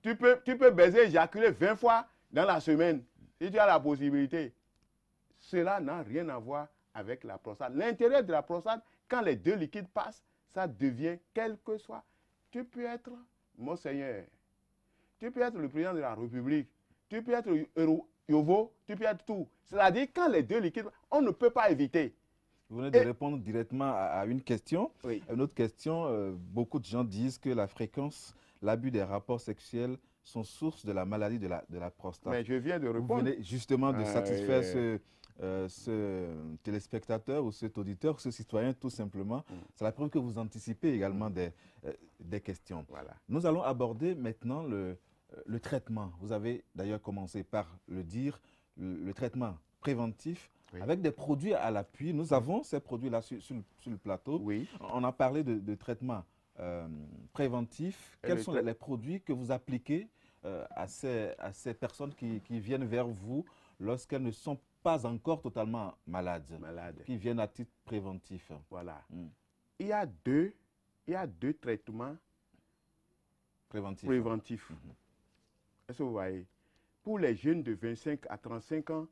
B: Tu peux baiser, éjaculer 20 fois dans la semaine, si tu as la possibilité. Cela n'a rien à voir avec la prostate. L'intérieur de la prostate, quand les 2 liquides passent, ça devient quel que soit. Tu peux être Monseigneur, tu peux être le président de la République, tu peux être Yovo, tu peux être tout. C'est-à-dire quand les 2 liquides, on ne peut pas éviter.
A: Vous venez de répondre directement à une question.
B: Oui.
A: Une autre question, beaucoup de gens disent que la fréquence, l'abus des rapports sexuels sont source de la maladie de la prostate.
B: Mais je viens de répondre.
A: Vous venez justement de satisfaire ce téléspectateur ou cet auditeur, ce citoyen tout simplement. C'est la preuve que vous anticipez également des questions.
B: Voilà.
A: Nous allons aborder maintenant Le traitement, vous avez d'ailleurs commencé par le dire, le traitement préventif,
B: Oui.
A: avec des produits à l'appui. Nous avons ces produits-là sur le plateau.
B: Oui.
A: On a parlé de traitement préventif.
B: Et
A: Quels sont les produits que vous appliquez à ces personnes qui viennent vers vous lorsqu'elles ne sont pas encore totalement malades, qui viennent à titre préventif?
B: Voilà. Il y a deux traitements préventifs. Est-ce que vous voyez? Pour les jeunes de 25 à 35 ans,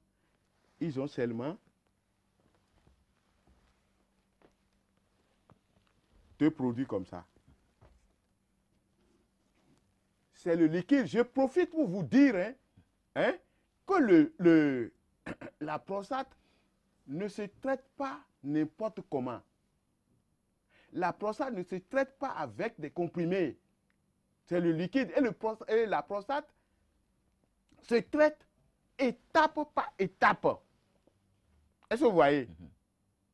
B: ils ont seulement 2 produits comme ça. C'est le liquide. Je profite pour vous dire que la prostate ne se traite pas n'importe comment. La prostate ne se traite pas avec des comprimés. C'est le liquide. Et la prostate se traite étape par étape. Est-ce que vous voyez?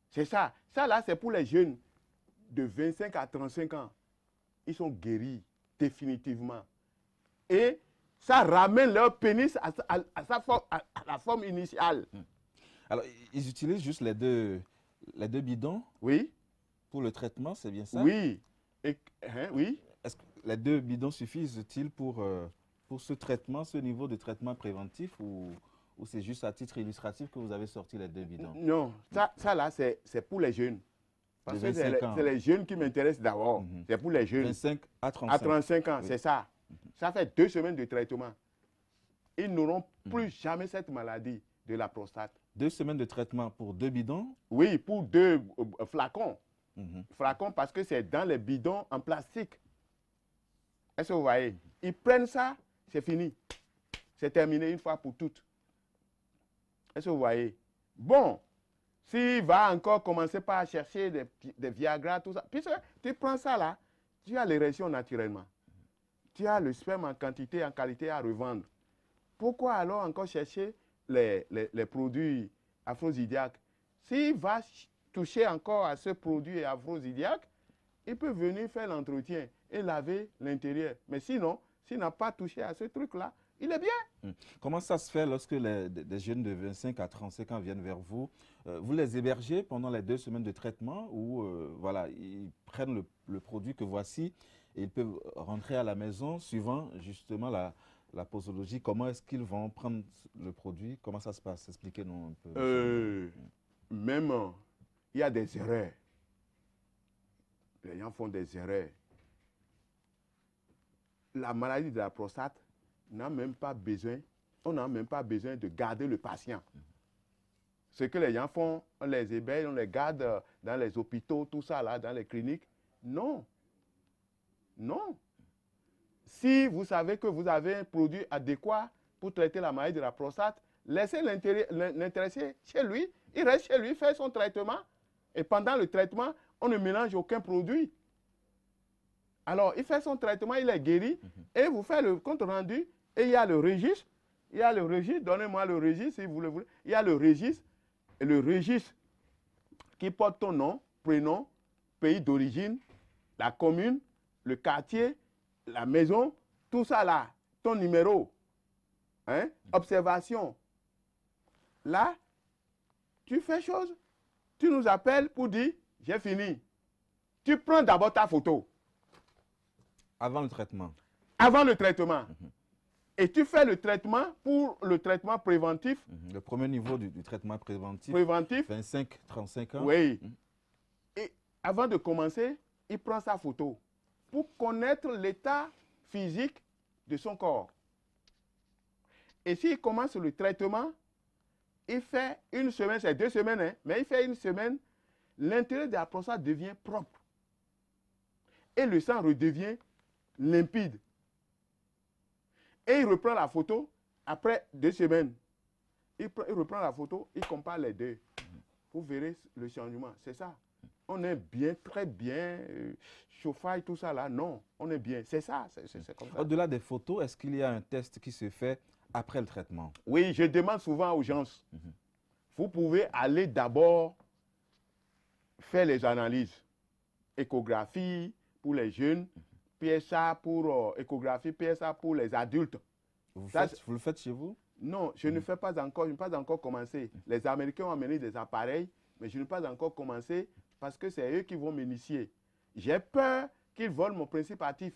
B: C'est ça. Ça là, c'est pour les jeunes de 25 à 35 ans. Ils sont guéris définitivement. Et ça ramène leur pénis à la forme initiale.
A: Alors, ils utilisent juste les deux bidons?
B: Oui.
A: Pour le traitement, c'est bien ça?
B: Oui. Oui.
A: Est-ce que les 2 bidons suffisent-ils pour ce traitement, ce niveau de traitement préventif, ou c'est juste à titre illustratif que vous avez sorti les 2 bidons?
B: Non, ça là, c'est pour les jeunes. Parce que c'est les jeunes qui m'intéressent d'abord. C'est pour les jeunes.
A: 25 à 35.
B: À 35 ans,
A: oui.
B: C'est ça. Ça fait 2 semaines de traitement. Ils n'auront plus jamais cette maladie de la prostate.
A: 2 semaines de traitement pour 2 bidons?
B: Oui, pour 2 flacons. Flacons parce que c'est dans les bidons en plastique. Est-ce que vous voyez? Ils prennent ça, c'est fini. C'est terminé une fois pour toutes. Est-ce que vous voyez? Bon, s'il va encore commencer par chercher des Viagra, tout ça, puisque tu prends ça là, tu as l'érection naturellement. Tu as le sperme en quantité, en qualité à revendre. Pourquoi alors encore chercher les produits aphrodisiaques? S'il va toucher encore à ce produit aphrodisiaque, il peut venir faire l'entretien et laver l'intérieur. Mais sinon, s'il n'a pas touché à ce truc-là, il est bien.
A: Comment ça se fait lorsque des jeunes de 25 à 35 ans viennent vers vous? Vous les hébergez pendant les 2 semaines de traitement ou voilà, ils prennent le produit que voici et ils peuvent rentrer à la maison suivant justement la posologie? Comment est-ce qu'ils vont prendre le produit? Comment ça se passe? Expliquez-nous un peu.
B: Même, il y a des erreurs. Les gens font des erreurs. La maladie de la prostate n'a même pas besoin, on n'a même pas besoin de garder le patient. Ce que les gens font, on les héberge, on les garde dans les hôpitaux, tout ça là, dans les cliniques. Non. Non. Si vous savez que vous avez un produit adéquat pour traiter la maladie de la prostate, laissez l'intéressé chez lui, il reste chez lui, fait son traitement. Et pendant le traitement, on ne mélange aucun produit. Alors, il fait son traitement, il est guéri, et vous faites le compte rendu, et il y a le registre. Il y a le registre, donnez-moi le registre si vous le voulez. Il y a le registre, et le registre qui porte ton nom, prénom, pays d'origine, la commune, le quartier, la maison, tout ça là, ton numéro, observation. Là, tu fais chose, tu nous appelles pour dire, j'ai fini. Tu prends d'abord ta photo.
A: Avant le traitement?
B: Avant le traitement. Et tu fais le traitement pour le traitement préventif.
A: Le premier niveau du traitement préventif. 25-35 ans.
B: Oui. Et avant de commencer, il prend sa photo pour connaître l'état physique de son corps. Et s'il commence le traitement, il fait une semaine, c'est 2 semaines, mais il fait une semaine, l'intérieur de la prostate devient propre. Et le sang redevient limpide. Et il reprend la photo après 2 semaines. Il reprend la photo, il compare les deux. Vous verrez le changement. C'est ça. On est bien, très bien. Chauffage, tout ça là, non. On est bien. C'est ça. C'est comme ça.
A: Au-delà des photos, est-ce qu'il y a un test qui se fait après le traitement?
B: Oui, je demande souvent aux gens. Vous pouvez aller d'abord faire les analyses. Échographie pour les jeunes. PSA pour échographie, PSA pour les adultes.
A: Vous
B: Ça,
A: vous le faites chez vous?
B: Non, je ne fais pas encore, je n'ai pas encore commencé. Les Américains ont amené des appareils, mais je n'ai pas encore commencé parce que c'est eux qui vont m'initier. J'ai peur qu'ils volent mon principe actif.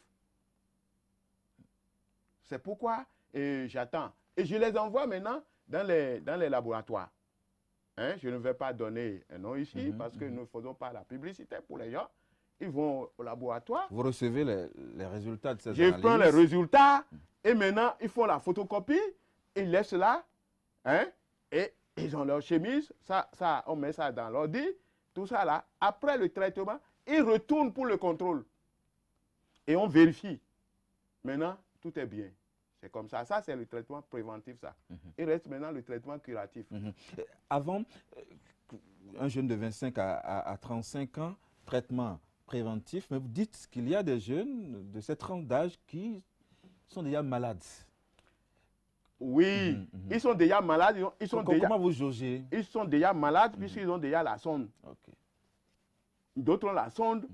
B: C'est pourquoi j'attends. Et je les envoie maintenant dans les laboratoires. Hein, je ne vais pas donner un nom ici parce que nous ne faisons pas la publicité pour les gens. Ils vont au laboratoire.
A: Vous recevez les résultats de ces
B: Je
A: analyses?
B: prends les résultats et maintenant, ils font la photocopie. Ils laissent là. Hein, et ils ont leur chemise. Ça, on met ça dans l'ordi. Tout ça là. Après le traitement, ils retournent pour le contrôle. Et on vérifie. Maintenant, tout est bien. C'est comme ça. Ça, c'est le traitement préventif, ça. Il reste maintenant le traitement curatif.
A: Avant, un jeune de 25 à 35 ans, traitement préventif, mais vous dites qu'il y a des jeunes de cette tranche d'âge qui sont déjà malades.
B: Oui, ils sont déjà malades.
A: Comment vous jaugez?
B: Ils sont déjà malades puisqu'ils ont déjà la sonde.
A: Okay.
B: D'autres ont la sonde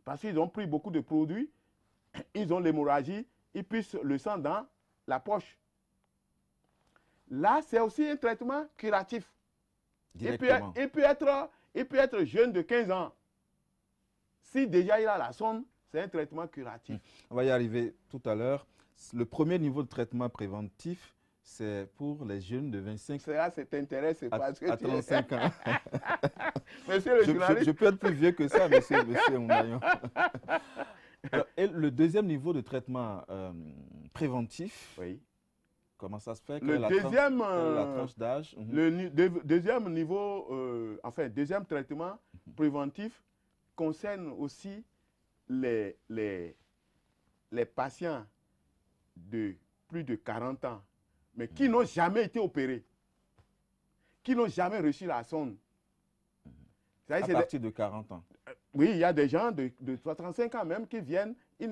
B: parce qu'ils ont pris beaucoup de produits. Ils ont l'hémorragie. Ils puissent le sang dans la poche. Là, c'est aussi un traitement curatif. Il peut être jeune de 15 ans. Si déjà il a la sonde, c'est un traitement curatif.
A: On va y arriver tout à l'heure. Le premier niveau de traitement préventif, c'est pour les jeunes de 25 à 35 ans.
B: Monsieur le journaliste.
A: Je peux être plus vieux que ça, monsieur Moundayon. Et le deuxième niveau de traitement préventif,
B: oui.
A: Comment ça se fait?
B: La
A: tranche d'âge?
B: Le deuxième niveau, deuxième traitement préventif concerne aussi les patients de plus de 40 ans, mais qui n'ont jamais été opérés, qui n'ont jamais reçu la sonde.
A: À partir de 40 ans?
B: Oui, il y a des gens de 35 ans même qui viennent, ils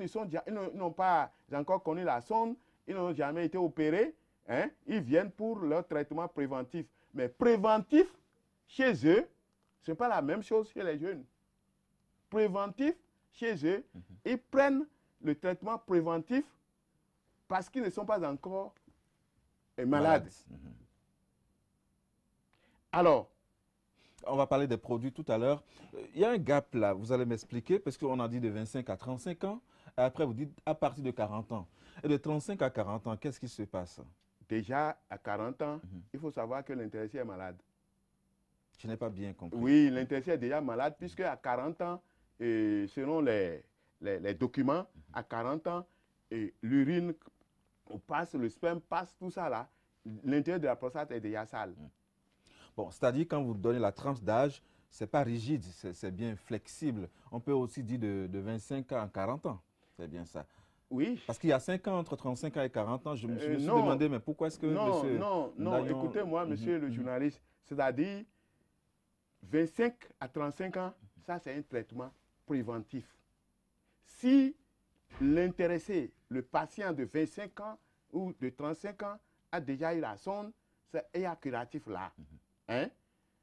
B: n'ont pas encore connu la sonde, ils n'ont jamais été opérés, hein? Ils viennent pour leur traitement préventif. Mais préventif, chez eux, ce n'est pas la même chose chez les jeunes. Préventif, chez eux, ils prennent le traitement préventif parce qu'ils ne sont pas encore malades. Alors,
A: on va parler des produits tout à l'heure. Il y a un gap là, vous allez m'expliquer, parce qu'on a dit de 25 à 35 ans, et après vous dites à partir de 40 ans. Et de 35 à 40 ans, qu'est-ce qui se passe?
B: Déjà, à 40 ans, il faut savoir que l'intéressé est malade.
A: Je n'ai pas bien compris.
B: Oui, l'intéressé est déjà malade, puisque à 40 ans, selon les documents, à 40 ans, l'urine passe, le sperme passe, tout ça là, l'intérieur de la prostate est déjà sale.
A: Bon, c'est-à-dire quand vous donnez la tranche d'âge, ce n'est pas rigide, c'est bien flexible. On peut aussi dire de 25 ans à 40 ans. C'est bien ça.
B: Oui.
A: Parce qu'il y a 5 ans entre 35 ans et 40 ans, je me suis demandé, mais pourquoi est-ce que monsieur...
B: Non, écoutez-moi, monsieur le journaliste, c'est-à-dire 25 à 35 ans, ça c'est un traitement préventif. Si l'intéressé, le patient de 25 ans ou de 35 ans a déjà eu la sonde, c'est un curatif là. Hein?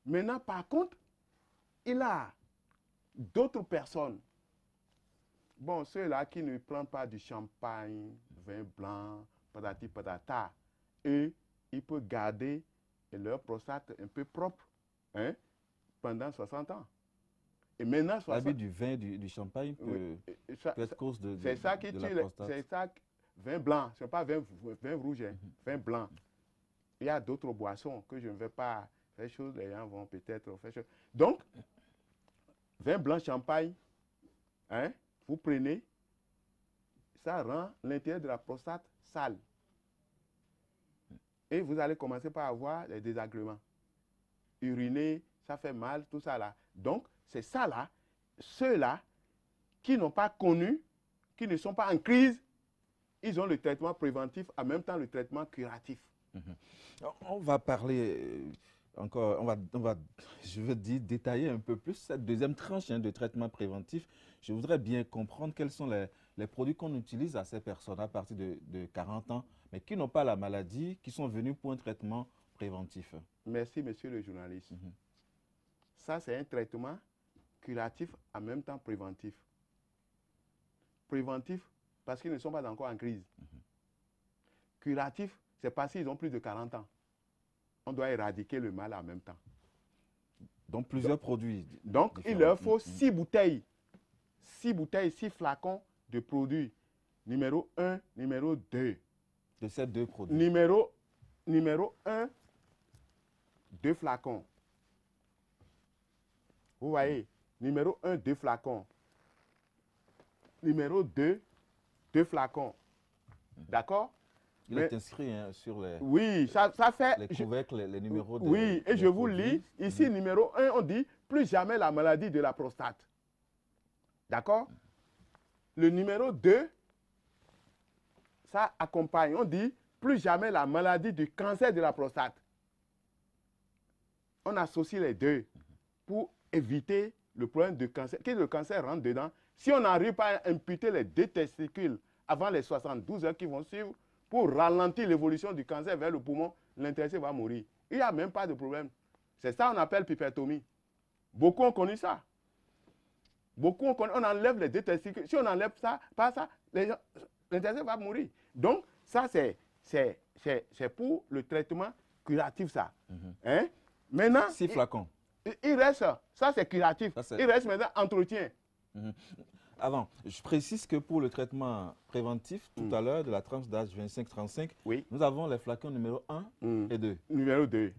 B: Maintenant, par contre, il a d'autres personnes. Bon, ceux-là qui ne prennent pas du champagne, vin blanc, patati patata, eux, ils peuvent garder leur prostate un peu propre, hein, pendant 60 ans. Et maintenant,
A: l'habit du vin, du champagne peut être cause de
B: c'est ça qui
A: tue
B: la prostate. C'est ça, vin blanc, ce n'est pas vin rouge, hein, vin blanc. Il y a d'autres boissons que je ne vais pas faire chose, les gens vont peut-être faire chose. Donc, vin blanc, champagne, hein, vous prenez, ça rend l'intérieur de la prostate sale. Et vous allez commencer par avoir les désagréments. Uriner, ça fait mal, tout ça là. Donc, c'est ça là, ceux-là qui n'ont pas connu, qui ne sont pas en crise, ils ont le traitement préventif, en même temps le traitement curatif.
A: On va parler encore, je veux dire, détailler un peu plus cette deuxième tranche de traitement préventif. Je voudrais bien comprendre quels sont les produits qu'on utilise à ces personnes à partir de 40 ans, mais qui n'ont pas la maladie, qui sont venus pour un traitement préventif.
B: Merci, monsieur le journaliste. Ça, c'est un traitement curatif, en même temps préventif. Préventif, parce qu'ils ne sont pas encore en crise. Curatif, c'est parce qu'ils ont plus de 40 ans. On doit éradiquer le mal en même temps.
A: Donc plusieurs produits.
B: Donc il leur faut 6 bouteilles. 6 bouteilles, 6 flacons de produits. Numéro 1, numéro 2.
A: De ces deux produits.
B: Numéro 1, 2 flacons. Vous voyez, numéro 1, 2 flacons. Numéro 2, 2 flacons. D'accord?
A: Il est inscrit hein, sur les,
B: oui, ça fait...
A: les couvercles, les numéros de...
B: Oui, et je vous lis. Ici, numéro 1, on dit plus jamais la maladie de la prostate. D'accord? Le numéro 2, ça accompagne. On dit plus jamais la maladie du cancer de la prostate. On associe les deux pour éviter le problème de cancer. Que le cancer rentre dedans. Si on n'arrive pas à imputer les 2 testicules avant les 72 heures qui vont suivre, pour ralentir l'évolution du cancer vers le poumon, l'intéressé va mourir. Il n'y a même pas de problème. C'est ça qu'on appelle pipectomie. Beaucoup ont connu ça. Beaucoup ont connu, on enlève les 2 testicules. Si on n'enlève ça, pas ça, l'intéressé va mourir. Donc, ça, c'est pour le traitement curatif, ça. Hein? Maintenant,
A: 6 flacons.
B: Il reste, ça c'est curatif. Ça, il reste maintenant entretien.
A: Avant, je précise que pour le traitement préventif, tout à l'heure, de la tranche d'âge 25-35,
B: oui,
A: nous avons les flacons numéro 1 et 2.
B: Numéro 2.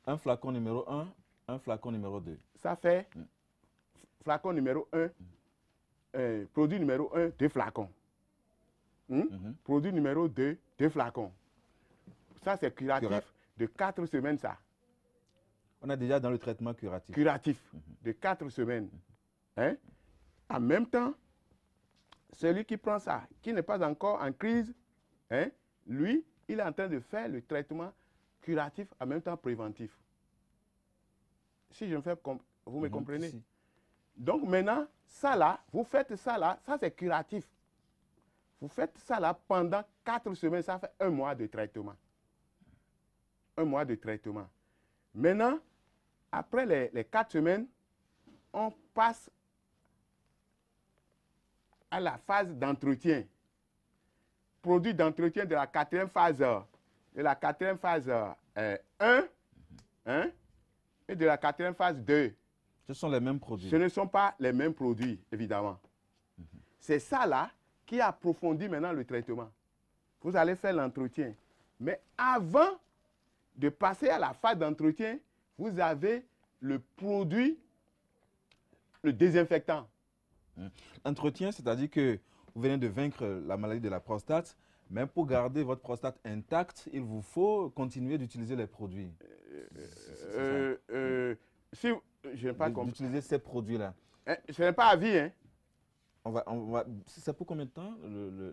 A: Un flacon numéro 1, un flacon numéro 2.
B: Ça fait flacon numéro 1, produit numéro 1, 2 flacons. Produit numéro 2, 2 flacons. Ça c'est curatif de 4 semaines, ça.
A: On est déjà dans le traitement curatif.
B: Curatif de 4 semaines. Hein? En même temps, celui qui prend ça, qui n'est pas encore en crise, hein, lui, il est en train de faire le traitement curatif en même temps préventif. Si je me fais, vous me comprenez? Si. Donc maintenant, ça là, vous faites ça là, ça c'est curatif. Vous faites ça là pendant 4 semaines, ça fait 1 mois de traitement. 1 mois de traitement. Maintenant, après les 4 semaines, on passe à la phase d'entretien. Produit d'entretien de la 4e phase. De la 4e phase 1 et de la 4e phase 2.
A: Ce sont les mêmes produits.
B: Ce ne sont pas les mêmes produits, évidemment. C'est ça là qui approfondit maintenant le traitement. Vous allez faire l'entretien. Mais avant de passer à la phase d'entretien, vous avez le produit, le désinfectant.
A: Entretien, c'est-à-dire que vous venez de vaincre la maladie de la prostate, mais pour garder votre prostate intacte, il vous faut continuer d'utiliser les produits.
B: Si je n'ai pas compris.
A: D'utiliser ces produits-là.
B: Ce n'est pas à vie, hein?
A: C'est pour combien de temps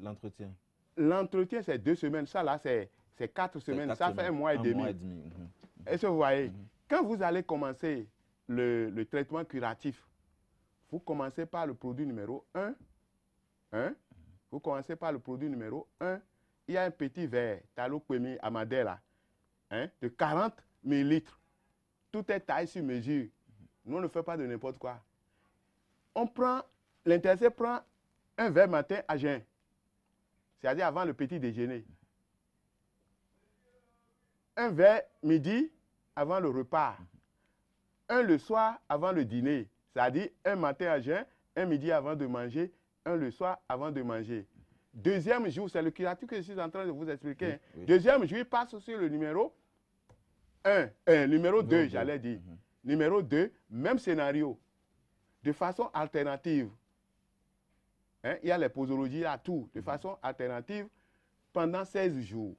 A: l'entretien?
B: L'entretien, c'est 2 semaines. Ça, là, c'est 4 semaines. Ça fait 1 mois et demi. Est-ce que vous voyez? Quand vous allez commencer le traitement curatif, vous commencez par le produit numéro 1. Vous commencez par le produit numéro 1. Il y a un petit verre, Talopémie Amadé, là, de 40 ml. Tout est taillé sur mesure. Nous, on ne fait pas de n'importe quoi. L'intéressé prend un verre matin à jeun, c'est-à-dire avant le petit déjeuner. Un verre midi avant le repas. Un le soir avant le dîner. C'est-à-dire un matin à jeun, un midi avant de manger, un le soir avant de manger. Deuxième jour, c'est le curatif que je suis en train de vous expliquer. Oui. Deuxième jour, il passe sur le numéro 1. Numéro 2, j'allais dire. Numéro 2, même scénario. De façon alternative. Il y a les posologies, il y a tout. De façon alternative, pendant 16 jours.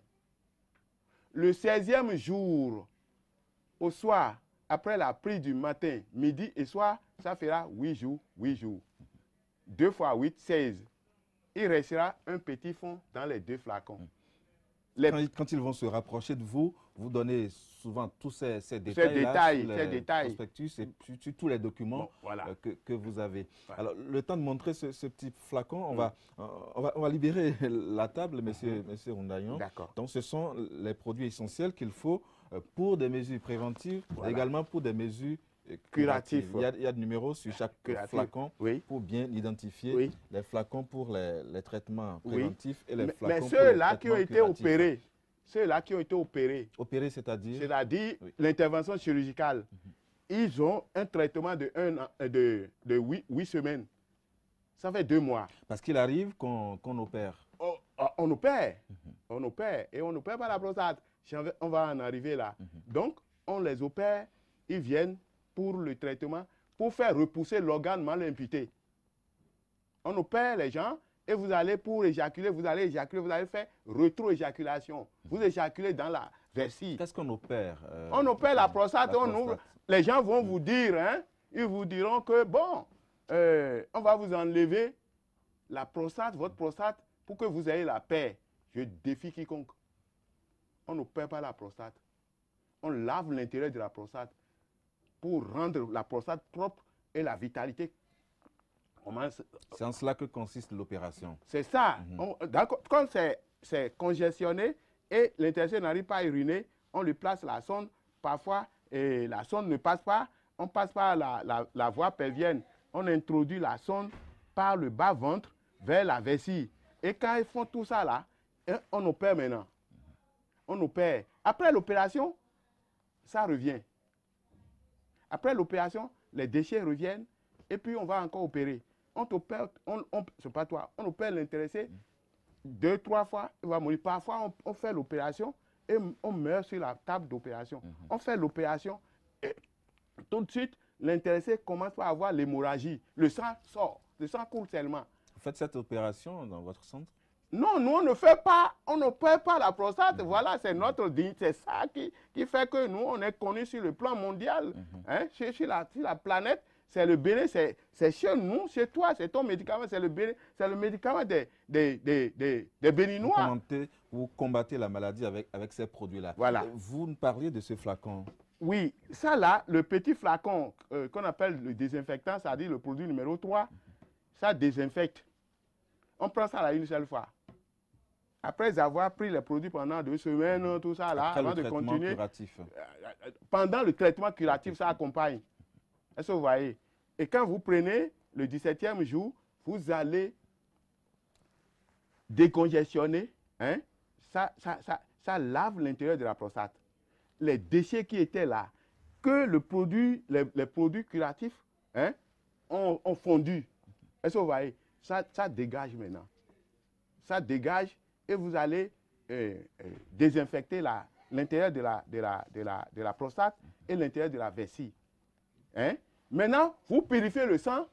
B: Le 16e jour, au soir, après la prise du matin, midi et soir, ça fera 8 jours, 8 jours. 2 fois 8, 16. Il restera un petit fond dans les 2 flacons.
A: Quand ils vont se rapprocher de vous, vous donnez souvent tous ces détails, prospectus et sur tous les documents que vous avez. Voilà. Alors, le temps de montrer ce petit flacon, on va libérer la table, monsieur Rundayon. Donc, ce sont les produits essentiels qu'il faut pour des mesures préventives, également pour des mesures
B: curatif.
A: Il y a de numéros sur chaque flacon pour bien identifier les flacons pour les traitements préventifs et les flacons pour les
B: ceux-là qui ont été opérés, ceux-là qui ont été opérés,
A: c'est-à-dire
B: l'intervention chirurgicale, ils ont un traitement de 8 semaines. Ça fait 2 mois.
A: Parce qu'il arrive qu'on opère.
B: On opère. On opère. Et on opère par la prostate. On va en arriver là. Donc, on les opère. Ils viennent pour le traitement, pour faire repousser l'organe mal imputé. On opère les gens et vous allez pour éjaculer, vous allez faire rétro-éjaculation. Vous éjaculez dans la vessie.
A: Qu'est-ce qu'on opère
B: on opère la prostate, on ouvre. Les gens vont vous dire, hein, ils vous diront que bon, on va vous enlever la prostate, votre prostate, pour que vous ayez la paix. Je défie quiconque. On n'opère pas la prostate. On lave l'intérieur de la prostate pour rendre la prostate propre et la vitalité.
A: C'est en cela que consiste l'opération.
B: C'est ça. Quand c'est congestionné et l'intéressé n'arrive pas à uriner, on lui place la sonde. Parfois, la sonde ne passe pas. On passe par la voie pelvienne. On introduit la sonde par le bas-ventre vers la vessie. Et quand ils font tout ça là, on opère maintenant. On opère. Après l'opération, ça revient. Après l'opération, les déchets reviennent et puis on va encore opérer. On t'opère, c'est pas toi, on opère l'intéressé 2, 3 fois, il va mourir. Parfois, on fait l'opération et on meurt sur la table d'opération. On fait l'opération et tout de suite, l'intéressé commence à avoir l'hémorragie. Le sang sort, le sang coule tellement.
A: Vous faites cette opération dans votre centre?
B: Non, nous, on ne fait pas, on n'opère pas la prostate. Voilà, c'est notre dignité. C'est ça qui fait que nous, on est connus sur le plan mondial. Hein, sur la planète, c'est le béné, c'est chez nous, chez toi, c'est ton médicament, c'est le médicament des Béninois.
A: Vous combattez la maladie avec ces produits-là.
B: Voilà.
A: Vous nous parliez de ce flacon.
B: Oui, ça là, le petit flacon qu'on appelle le désinfectant, c'est-à-dire le produit numéro 3, ça désinfecte. On prend ça là une seule fois. Après avoir pris les produits pendant 2 semaines, tout ça là, avant de continuer.
A: Curatif.
B: Pendant le traitement curatif, ça accompagne. Est-ce que vous voyez? Et quand vous prenez le 17e jour, vous allez décongestionner. Hein? Ça lave l'intérieur de la prostate. Les déchets qui étaient là, que les produits curatifs ont fondu. Est-ce que vous voyez? Ça dégage maintenant. Ça dégage et vous allez désinfecter l'intérieur de la prostate et l'intérieur de la vessie. Hein? Maintenant, vous purifiez le sang.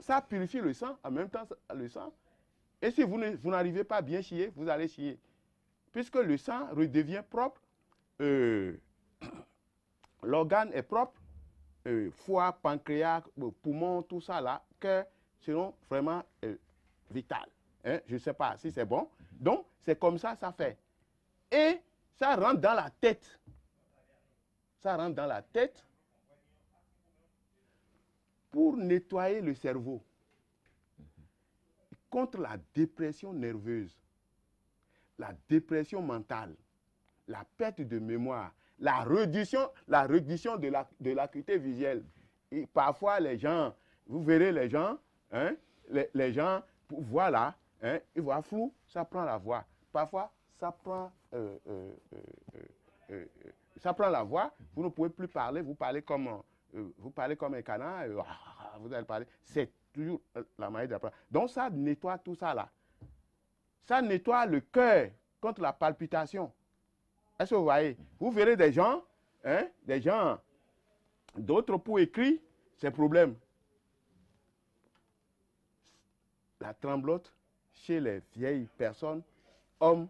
B: Ça purifie le sang, en même temps le sang. Et si vous n'arrivez pas à bien chier, vous allez chier. Puisque le sang redevient propre, l'organe est propre, foie, pancréas, poumon, tout ça là, cœur, seront vraiment vital. Hein? Je ne sais pas si c'est bon. Donc, c'est comme ça, ça fait. Et ça rentre dans la tête. Ça rentre dans la tête pour nettoyer le cerveau contre la dépression nerveuse, la dépression mentale, la perte de mémoire, la réduction de l'acuité visuelle. Et parfois, les gens, vous verrez les gens, hein, les gens, voilà, hein, ils voient flou, ça prend la voix. Parfois, ça prend la voix, vous ne pouvez plus parler, vous parlez comme un canard, vous allez parler. C'est toujours la manière d'apprendre. Donc, ça nettoie tout ça là. Ça nettoie le cœur contre la palpitation. Est-ce que vous voyez? Vous verrez des gens, d'autres pour écrire, c'est problème. La tremblote chez les vieilles personnes, hommes,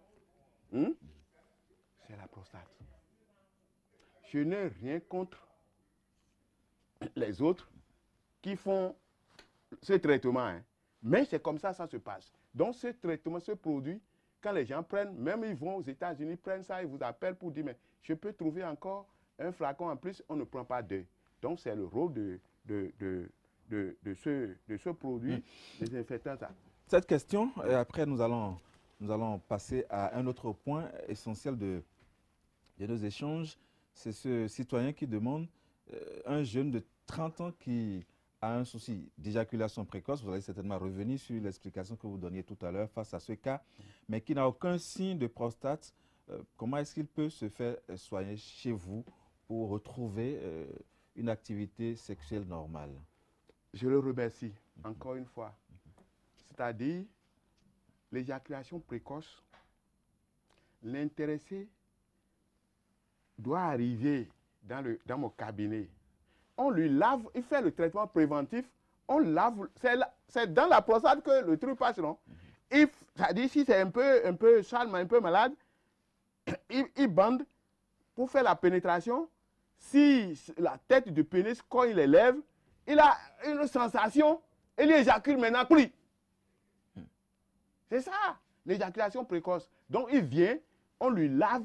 B: c'est la prostate. Je n'ai rien contre les autres qui font ce traitement, hein. Mais c'est comme ça, ça se passe. Donc ce traitement, ce produit, quand les gens prennent, même ils vont aux États-Unis, prennent ça, ils vous appellent pour dire, mais je peux trouver encore un flacon en plus, on ne prend pas deux. Donc c'est le rôle de ce produit désinfectant.
A: Cette question, et après nous allons passer à un autre point essentiel de nos échanges, c'est ce citoyen qui demande un jeune de 30 ans qui a un souci d'éjaculation précoce, vous allez certainement revenir sur l'explication que vous donniez tout à l'heure face à ce cas, mais qui n'a aucun signe de prostate, comment est-ce qu'il peut se faire soigner chez vous pour retrouver une activité sexuelle normale?
B: Je le remercie encore une fois. C'est-à-dire, l'éjaculation précoce, l'intéressé doit arriver dans mon cabinet. On lui lave, il fait le traitement préventif, on lave, c'est dans la prostate que le truc passe, non? C'est-à-dire, si c'est un peu sale, un peu malade, il bande pour faire la pénétration. Si la tête du pénis, quand il élève, il a une sensation, il éjacule maintenant plus. C'est ça, l'éjaculation précoce. Donc, il vient, on lui lave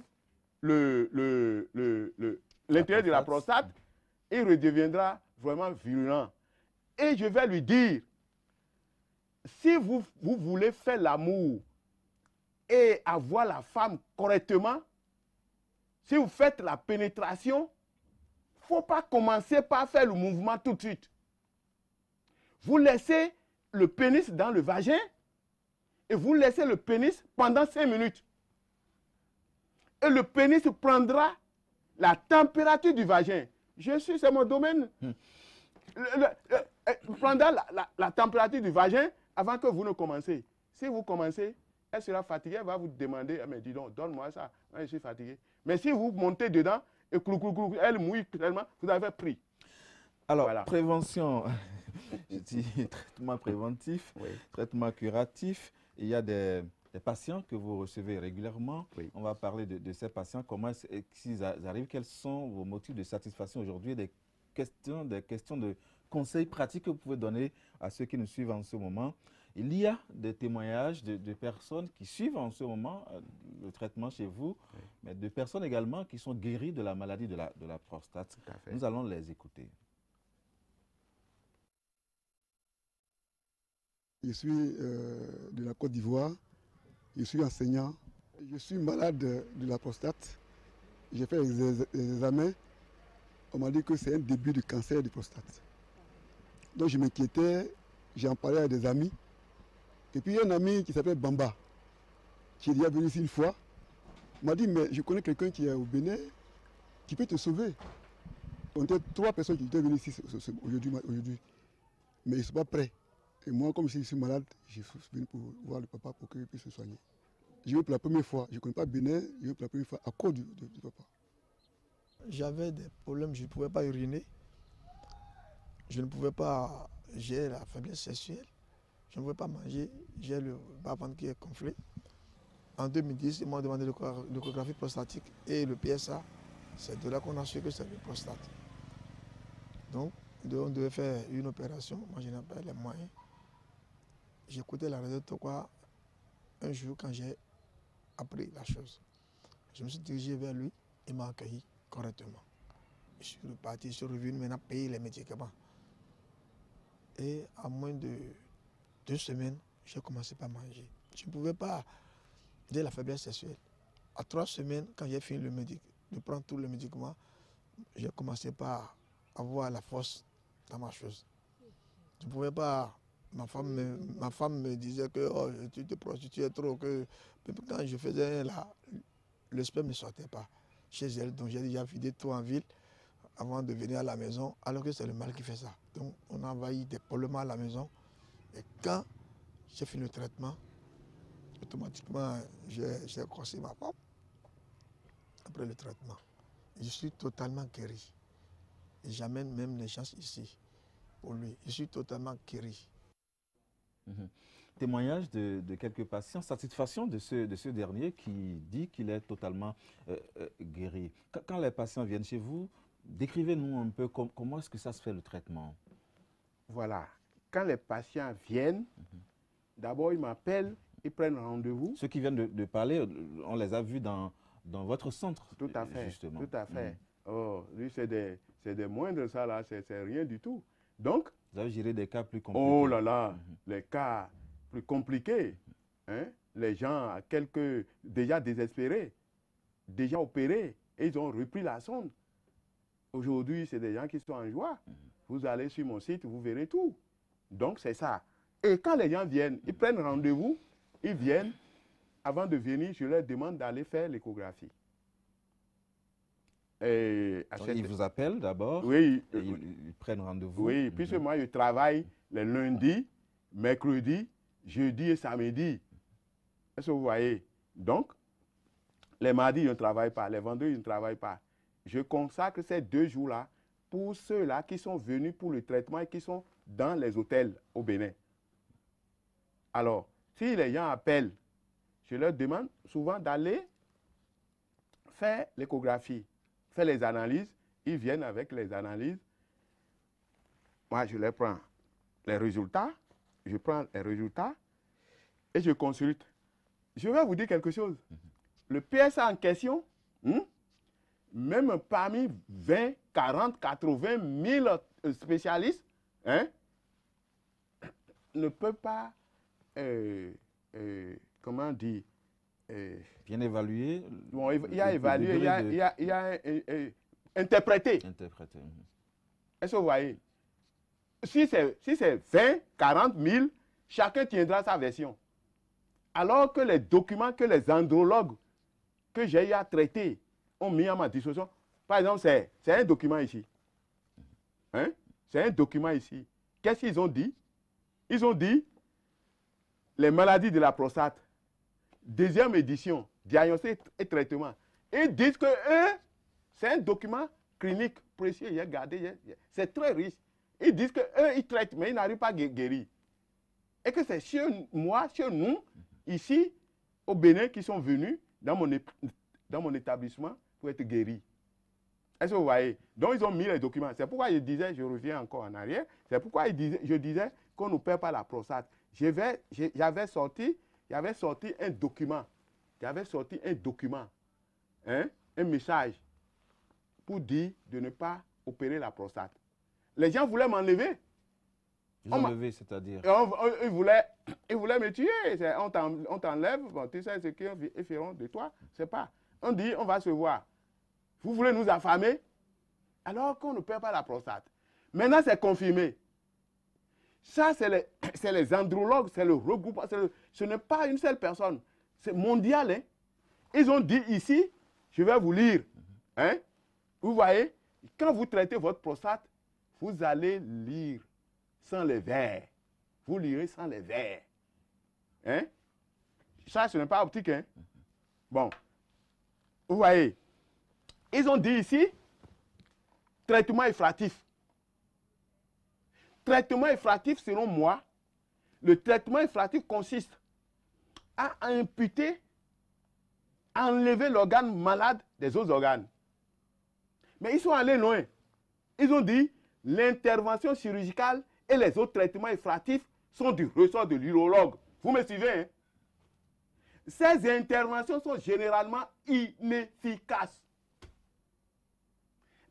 B: l'intérieur de la prostate, il redeviendra vraiment virulent. Et je vais lui dire, si vous voulez faire l'amour et avoir la femme correctement, si vous faites la pénétration, il ne faut pas commencer par faire le mouvement tout de suite. Vous laissez le pénis dans le vagin et vous laissez le pénis pendant 5 minutes. Et le pénis prendra la température du vagin. C'est mon domaine. Prendra la température du vagin avant que vous ne commencez. Si vous commencez, elle sera fatiguée, elle va vous demander, ah, mais dis donc, donne-moi ça, moi, je suis fatigué. Mais si vous montez dedans et elle mouille tellement, vous avez pris.
A: Alors, voilà. Prévention, je dis traitement préventif, oui. Traitement curatif, il y a des patients que vous recevez régulièrement. Oui. On va parler de ces patients, comment ils arrivent, quels sont vos motifs de satisfaction aujourd'hui, des questions de conseils pratiques que vous pouvez donner à ceux qui nous suivent en ce moment. Il y a des témoignages de personnes qui suivent en ce moment le traitement chez vous, oui. Mais de personnes également qui sont guéries de la maladie de la prostate. Nous allons les écouter.
C: Je suis de la Côte d'Ivoire, je suis enseignant, je suis malade de la prostate. J'ai fait les examens, on m'a dit que c'est un début de cancer de prostate. Donc je m'inquiétais, j'en parlais à des amis. Et puis il y a un ami qui s'appelle Bamba, qui est déjà venu ici une fois, m'a dit, mais je connais quelqu'un qui est au Bénin, qui peut te sauver. On était 3 personnes qui étaient venues ici aujourd'hui, mais ils ne sont pas prêts. Et moi, comme je suis malade, je suis venu pour voir le papa pour qu'il puisse se soigner. Je vais pour la première fois, je ne connais pas Bénin, je vais pour la première fois à cause du papa.
D: J'avais des problèmes, je ne pouvais pas uriner, je ne pouvais pas, j'ai la faiblesse sexuelle, je ne pouvais pas manger, j'ai le bas-ventre qui est gonflé. En 2010, ils m'ont demandé l'échographie prostatique et le PSA, c'est de là qu'on a su que c'est le prostate. Donc, on devait faire une opération, moi je n'avais pas les moyens. J'écoutais la radio Tokwa un jour quand j'ai appris la chose. Je me suis dirigé vers lui, il m'a accueilli correctement. Je suis reparti, je suis revenu maintenant payer les médicaments. Et à moins de 2 semaines, j'ai commencé à manger. Je ne pouvais pas dire la faiblesse sexuelle. À 3 semaines, quand j'ai fini de prendre tous les médicaments, j'ai commencé par avoir la force dans ma chose. Je ne pouvais pas. Ma femme me disait que oh, tu te prostituais trop, que quand je faisais le sperme ne sortait pas chez elle. Donc j'ai déjà vidé tout en ville avant de venir à la maison, alors que c'est le mal qui fait ça. Donc on a envahi des polluants à la maison. Et quand j'ai fini le traitement, automatiquement j'ai crossé ma femme après le traitement. Je suis totalement guéri. Et j'amène même les gens ici pour lui. Je suis totalement guéri.
A: Témoignage de quelques patients, satisfaction de ce dernier qui dit qu'il est totalement guéri. Quand les patients viennent chez vous, décrivez-nous un peu comment est-ce que ça se fait le traitement.
B: Voilà. Quand les patients viennent, d'abord ils m'appellent, ils prennent rendez-vous.
A: Ceux qui viennent de parler, on les a vus dans votre centre.
B: Tout à fait,
A: justement.
B: Tout à fait. Oh, lui, c'est des moindres, ça là, c'est rien du tout. Donc,
A: vous avez géré des cas plus compliqués.
B: Oh là là, les cas plus compliqués. Hein? Les gens, déjà désespérés, déjà opérés, et ils ont repris la sonde. Aujourd'hui, c'est des gens qui sont en joie. Vous allez sur mon site, vous verrez tout. Donc, c'est ça. Et quand les gens viennent, ils prennent rendez-vous, ils viennent. Avant de venir, je leur demande d'aller faire l'échographie.
A: Ils vous appellent d'abord,
B: oui,
A: et ils prennent rendez-vous.
B: Oui, puisque moi, je travaille les lundis, mercredis, jeudi et samedi. Est-ce que vous voyez? Donc, les mardis, je ne travaille pas. Les vendredis, je ne travaille pas. Je consacre ces 2 jours-là pour ceux-là qui sont venus pour le traitement et qui sont dans les hôtels au Bénin. Alors, si les gens appellent, je leur demande souvent d'aller faire l'échographie, faire les analyses. Ils viennent avec les analyses. Moi, je les prends les résultats. Je prends les résultats et je consulte. Je vais vous dire quelque chose. Le PSA en question, même parmi 20, 40, 80 000 spécialistes, ne peut pas, comment dire,
A: bien évalué.
B: Bon, il y a évalué, il y a interprété. Est-ce que vous voyez? Si c'est 20, 40 000, chacun tiendra sa version. Alors que les documents que les andrologues que j'ai eu à traiter ont mis à ma disposition, par exemple, c'est un document ici. C'est un document ici. Qu'est-ce qu'ils ont dit? Ils ont dit les maladies de la prostate, 2e édition, diagnostic et traitement. Ils disent que c'est un document clinique précieux. Regardez, c'est très riche. Ils disent qu'eux, ils traitent, mais ils n'arrivent pas à guérir. Et que c'est chez moi, chez nous, ici, au Bénin, qui sont venus dans mon établissement pour être guéris. Est-ce que vous voyez? Donc, ils ont mis les documents. C'est pourquoi je disais, je reviens encore en arrière, c'est pourquoi je disais qu'on ne perd pas la prostate. J'avais sorti un document. J'avais sorti un document, un message pour dire de ne pas opérer la prostate. Les gens voulaient m'enlever.
A: Ils ont enlevé, c'est-à-dire?
B: Ils voulaient me tuer. On t'enlève, bon, tu sais ce qu'ils feront de toi. C'est pas. On dit, on va se voir. Vous voulez nous affamer? Alors qu'on ne perd pas la prostate. Maintenant, c'est confirmé. Ça, c'est les andrologues, c'est le regroupement. Ce n'est pas une seule personne. C'est mondial. Hein? Ils ont dit ici, je vais vous lire. Vous voyez, quand vous traitez votre prostate, vous allez lire sans les vers. Vous lirez sans les vers. Ça, ce n'est pas optique. Bon. Vous voyez, ils ont dit ici, traitement effratif. Traitement effratif, selon moi, le traitement effratif consiste à imputer, à enlever l'organe malade des autres organes. Mais ils sont allés loin. Ils ont dit, l'intervention chirurgicale et les autres traitements effratifs sont du ressort de l'urologue. Vous me suivez? Ces interventions sont généralement inefficaces.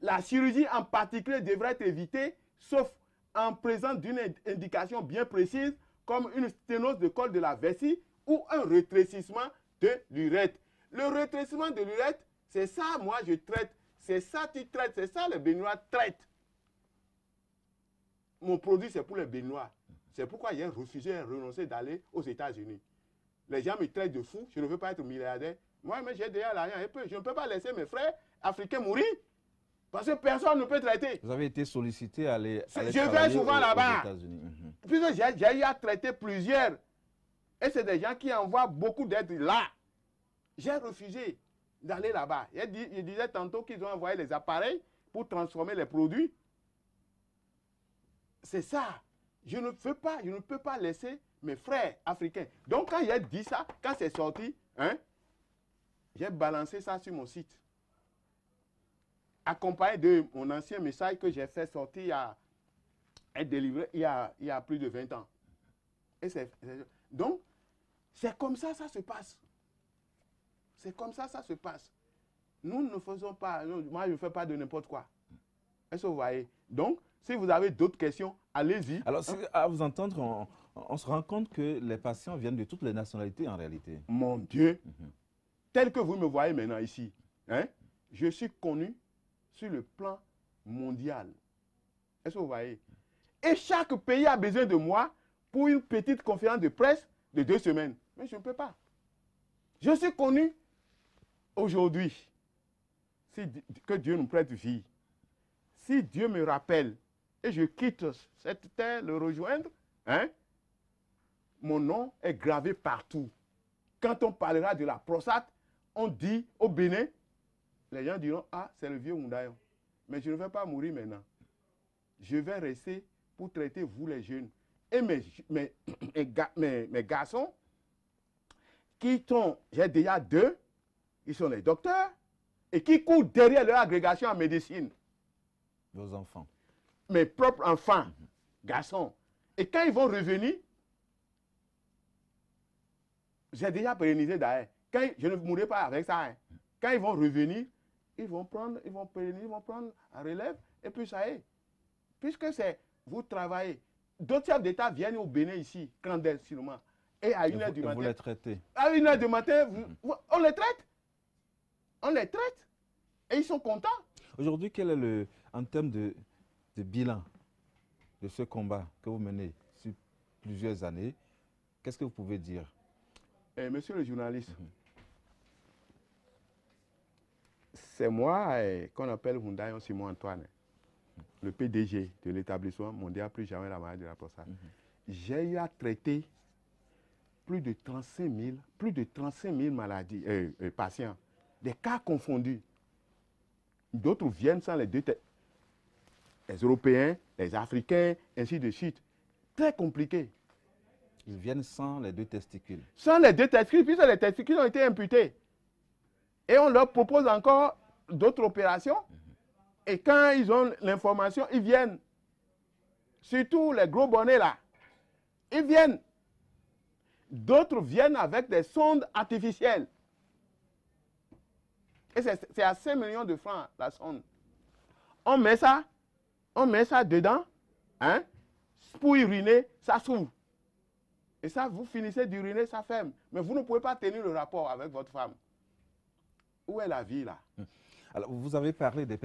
B: La chirurgie en particulier devrait être évitée, sauf en présence d'une indication bien précise, comme une sténose de col de la vessie ou un rétrécissement de l'urètre. Le rétrécissement de l'urètre, c'est ça, moi, je traite. C'est ça, tu traites. C'est ça, les Béninois traitent. Mon produit, c'est pour les Béninois. C'est pourquoi j'ai refusé et renoncé d'aller aux États-Unis. Les gens me traitent de fou. Je ne veux pas être milliardaire. Moi, mais j'ai déjà l'argent. Je ne peux pas laisser mes frères africains mourir. Parce que personne ne peut traiter.
A: Vous avez été sollicité à aller
B: je vais souvent là-bas.
A: Aux
B: Puisque j'ai eu à traiter plusieurs. Et c'est des gens qui envoient beaucoup d'aide là. J'ai refusé d'aller là-bas. Il disait tantôt qu'ils ont envoyé les appareils pour transformer les produits. C'est ça. Je ne peux pas laisser mes frères africains. Donc quand j'ai dit ça, quand c'est sorti, j'ai balancé ça sur mon site. Accompagné de mon ancien message que j'ai fait sortir et délivré il y a plus de 20 ans. Donc, c'est comme ça ça se passe. C'est comme ça ça se passe. Nous ne faisons pas, moi je ne fais pas de n'importe quoi. Est-ce que vous voyez? Donc, si vous avez d'autres questions, allez-y.
A: Alors, à vous entendre, on se rend compte que les patients viennent de toutes les nationalités en réalité.
B: Mon Dieu, tel que vous me voyez maintenant ici, je suis connu sur le plan mondial. Est-ce que vous voyez? Et chaque pays a besoin de moi pour une petite conférence de presse de 2 semaines. Mais je ne peux pas. Je suis connu aujourd'hui. Que Dieu nous prête vie. Si Dieu me rappelle et je quitte cette terre, le rejoindre, hein, mon nom est gravé partout. Quand on parlera de la prostate, on dit au Bénin, les gens diront, ah, c'est le vieux Moundayon. Mais je ne vais pas mourir maintenant. Je vais rester pour traiter vous les jeunes. Et mes garçons, qui sont, j'ai déjà 2, ils sont les docteurs, et qui courent derrière leur agrégation en médecine.
A: Vos enfants.
B: Mes propres enfants, garçons. Et quand ils vont revenir, j'ai déjà pérennisé d'ailleurs. Je ne mourrai pas avec ça. Hein. Quand ils vont revenir, ils vont prendre un relève, et puis ça y est. Puisque c'est, vous travaillez. D'autres chefs d'État viennent au Bénin ici, clandestinement. Et à 1h du matin.
A: Vous les traitez.
B: À 1h du matin, on les traite. On les traite. Et ils sont contents.
A: Aujourd'hui, quel est en termes de bilan de ce combat que vous menez sur plusieurs années, qu'est-ce que vous pouvez dire?
B: Monsieur le journaliste, c'est moi qu'on appelle Moundayon Simon Antoine, le PDG de l'établissement mondial Plus Jamais la maladie de la prostate. J'ai eu à traiter plus de 35 000 maladies, patients, des cas confondus. D'autres viennent sans les 2 têtes. Les Européens, les Africains, ainsi de suite. Très compliqué.
A: Ils viennent sans les 2 testicules.
B: Sans les 2 testicules, puisque les testicules ont été imputés. Et on leur propose encore d'autres opérations. Et quand ils ont l'information, ils viennent. Surtout les gros bonnets là. Ils viennent. D'autres viennent avec des sondes artificielles. Et c'est à 5 millions de francs la sonde. On met ça dedans, hein, pour uriner, ça s'ouvre. Et ça, vous finissez d'uriner, ça ferme. Mais vous ne pouvez pas tenir le rapport avec votre femme. Où est la vie là?
A: Alors, vous avez parlé des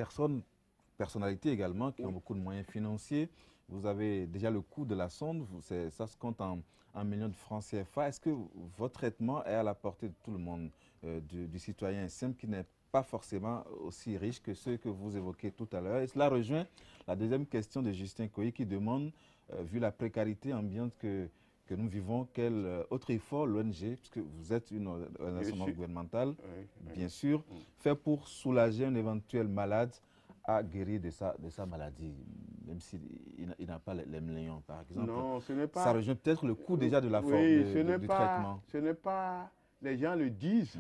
A: personnalités également qui ont beaucoup de moyens financiers. Vous avez déjà le coût de la sonde, ça se compte en millions de francs CFA. Est-ce que votre traitement est à la portée de tout le monde, du citoyen simple qui n'est pas forcément aussi riche que ceux que vous évoquez tout à l'heure? Et cela rejoint la deuxième question de Justin Koyi qui demande, vu la précarité ambiante que nous vivons, quel autre effort l'ONG, puisque vous êtes une organisation non gouvernementale, bien sûr, fait pour soulager un éventuel malade à guérir de sa maladie, même s'il n'a pas les millions, par exemple.
B: Non, ce n'est pas...
A: Ça rejoint peut-être le coût déjà de la forme du traitement. Ce
B: n'est pas... Les gens le disent.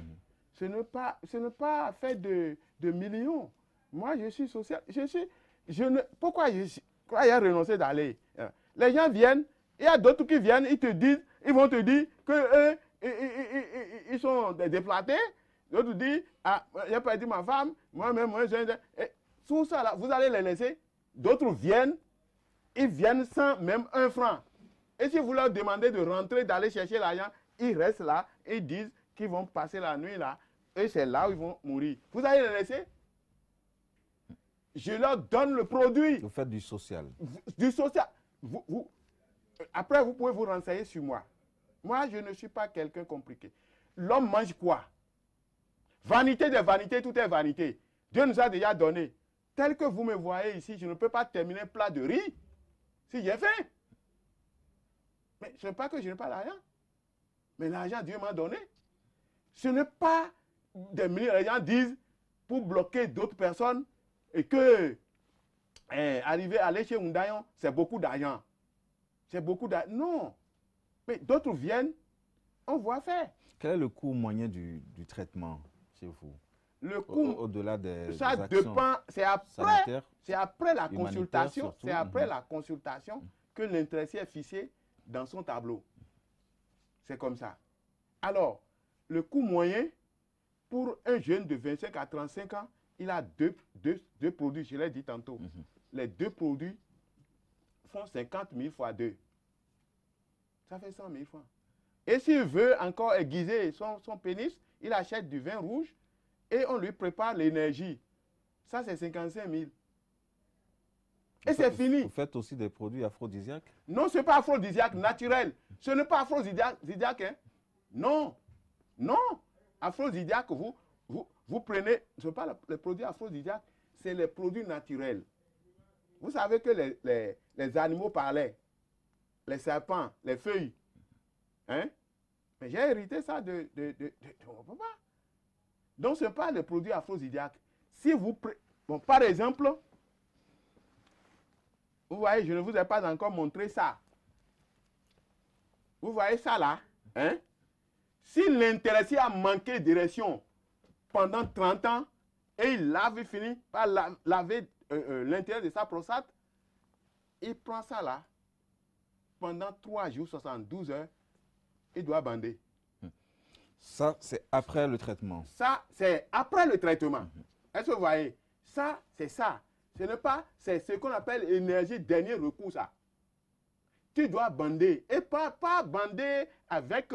B: Ce n'est pas fait de millions. Moi, je suis social. Pourquoi j'ai renoncé d'aller? Les gens viennent, il y a d'autres qui viennent, ils vont te dire que ils sont déflatés. D'autres disent, ah, j'ai perdu ma femme, moi-même, tout ça là, vous allez les laisser. D'autres viennent, ils viennent sans même 1 franc. Et si vous leur demandez de rentrer, d'aller chercher l'argent, ils restent là, et ils disent qu'ils vont passer la nuit là, et c'est là où ils vont mourir. Vous allez les laisser? Je leur donne le produit.
A: Vous faites du social.
B: Du social. Après, vous pouvez vous renseigner sur moi. Moi, je ne suis pas quelqu'un compliqué. L'homme mange quoi? Vanité des vanités, tout est vanité. Dieu nous a déjà donné. Tel que vous me voyez ici, je ne peux pas terminer un plat de riz si j'ai faim. Mais ce n'est pas que je n'ai pas l'argent. Mais l'argent, Dieu m'a donné. Ce n'est pas des milliers. Les gens disent pour bloquer d'autres personnes et que aller chez Moundayon, c'est beaucoup d'argent. C'est beaucoup d'argent. Non. Mais d'autres viennent, on voit faire.
A: Quel est le coût moyen du traitement chez vous?
B: Le coût,
A: au-delà des
B: ça dépend, c'est après la consultation, c'est après la consultation que l'intéressé est fixé dans son tableau. C'est comme ça. Alors, le coût moyen pour un jeune de 25 à 35 ans, il a deux produits, je l'ai dit tantôt. Les 2 produits font 50 000 fois 2. Ça fait 100 000 francs. Et s'il veut encore aiguiser son pénis, il achète du vin rouge et on lui prépare l'énergie. Ça, c'est 55 000. Et c'est fini.
A: Vous faites aussi des produits aphrodisiaques?
B: Non, ce n'est pas aphrodisiaque naturel. Ce n'est pas aphrodisiaque. Hein? Non. Non. Aphrodisiaque, vous prenez, ce n'est pas les produits aphrodisiaques, c'est les produits naturels. Vous savez que les animaux parlaient, les serpents, les feuilles. Hein? Mais j'ai hérité ça de mon papa. Donc, ce n'est pas les produits aphrodisiaques. Si vous bon, par exemple, vous voyez, je ne vous ai pas encore montré ça. Vous voyez ça là? Hein? Si l'intéressé a manqué d'érection pendant 30 ans et il finit par laver l'intérieur de sa prostate, il prend ça là pendant 3 jours, 72 heures, il doit bander.
A: Ça, c'est après le traitement.
B: Ça, c'est après le traitement. Est-ce que vous voyez? Ça, c'est ça. Ce n'est pas, c'est ce qu'on appelle énergie dernier recours, ça. Tu dois bander. Et pas bander avec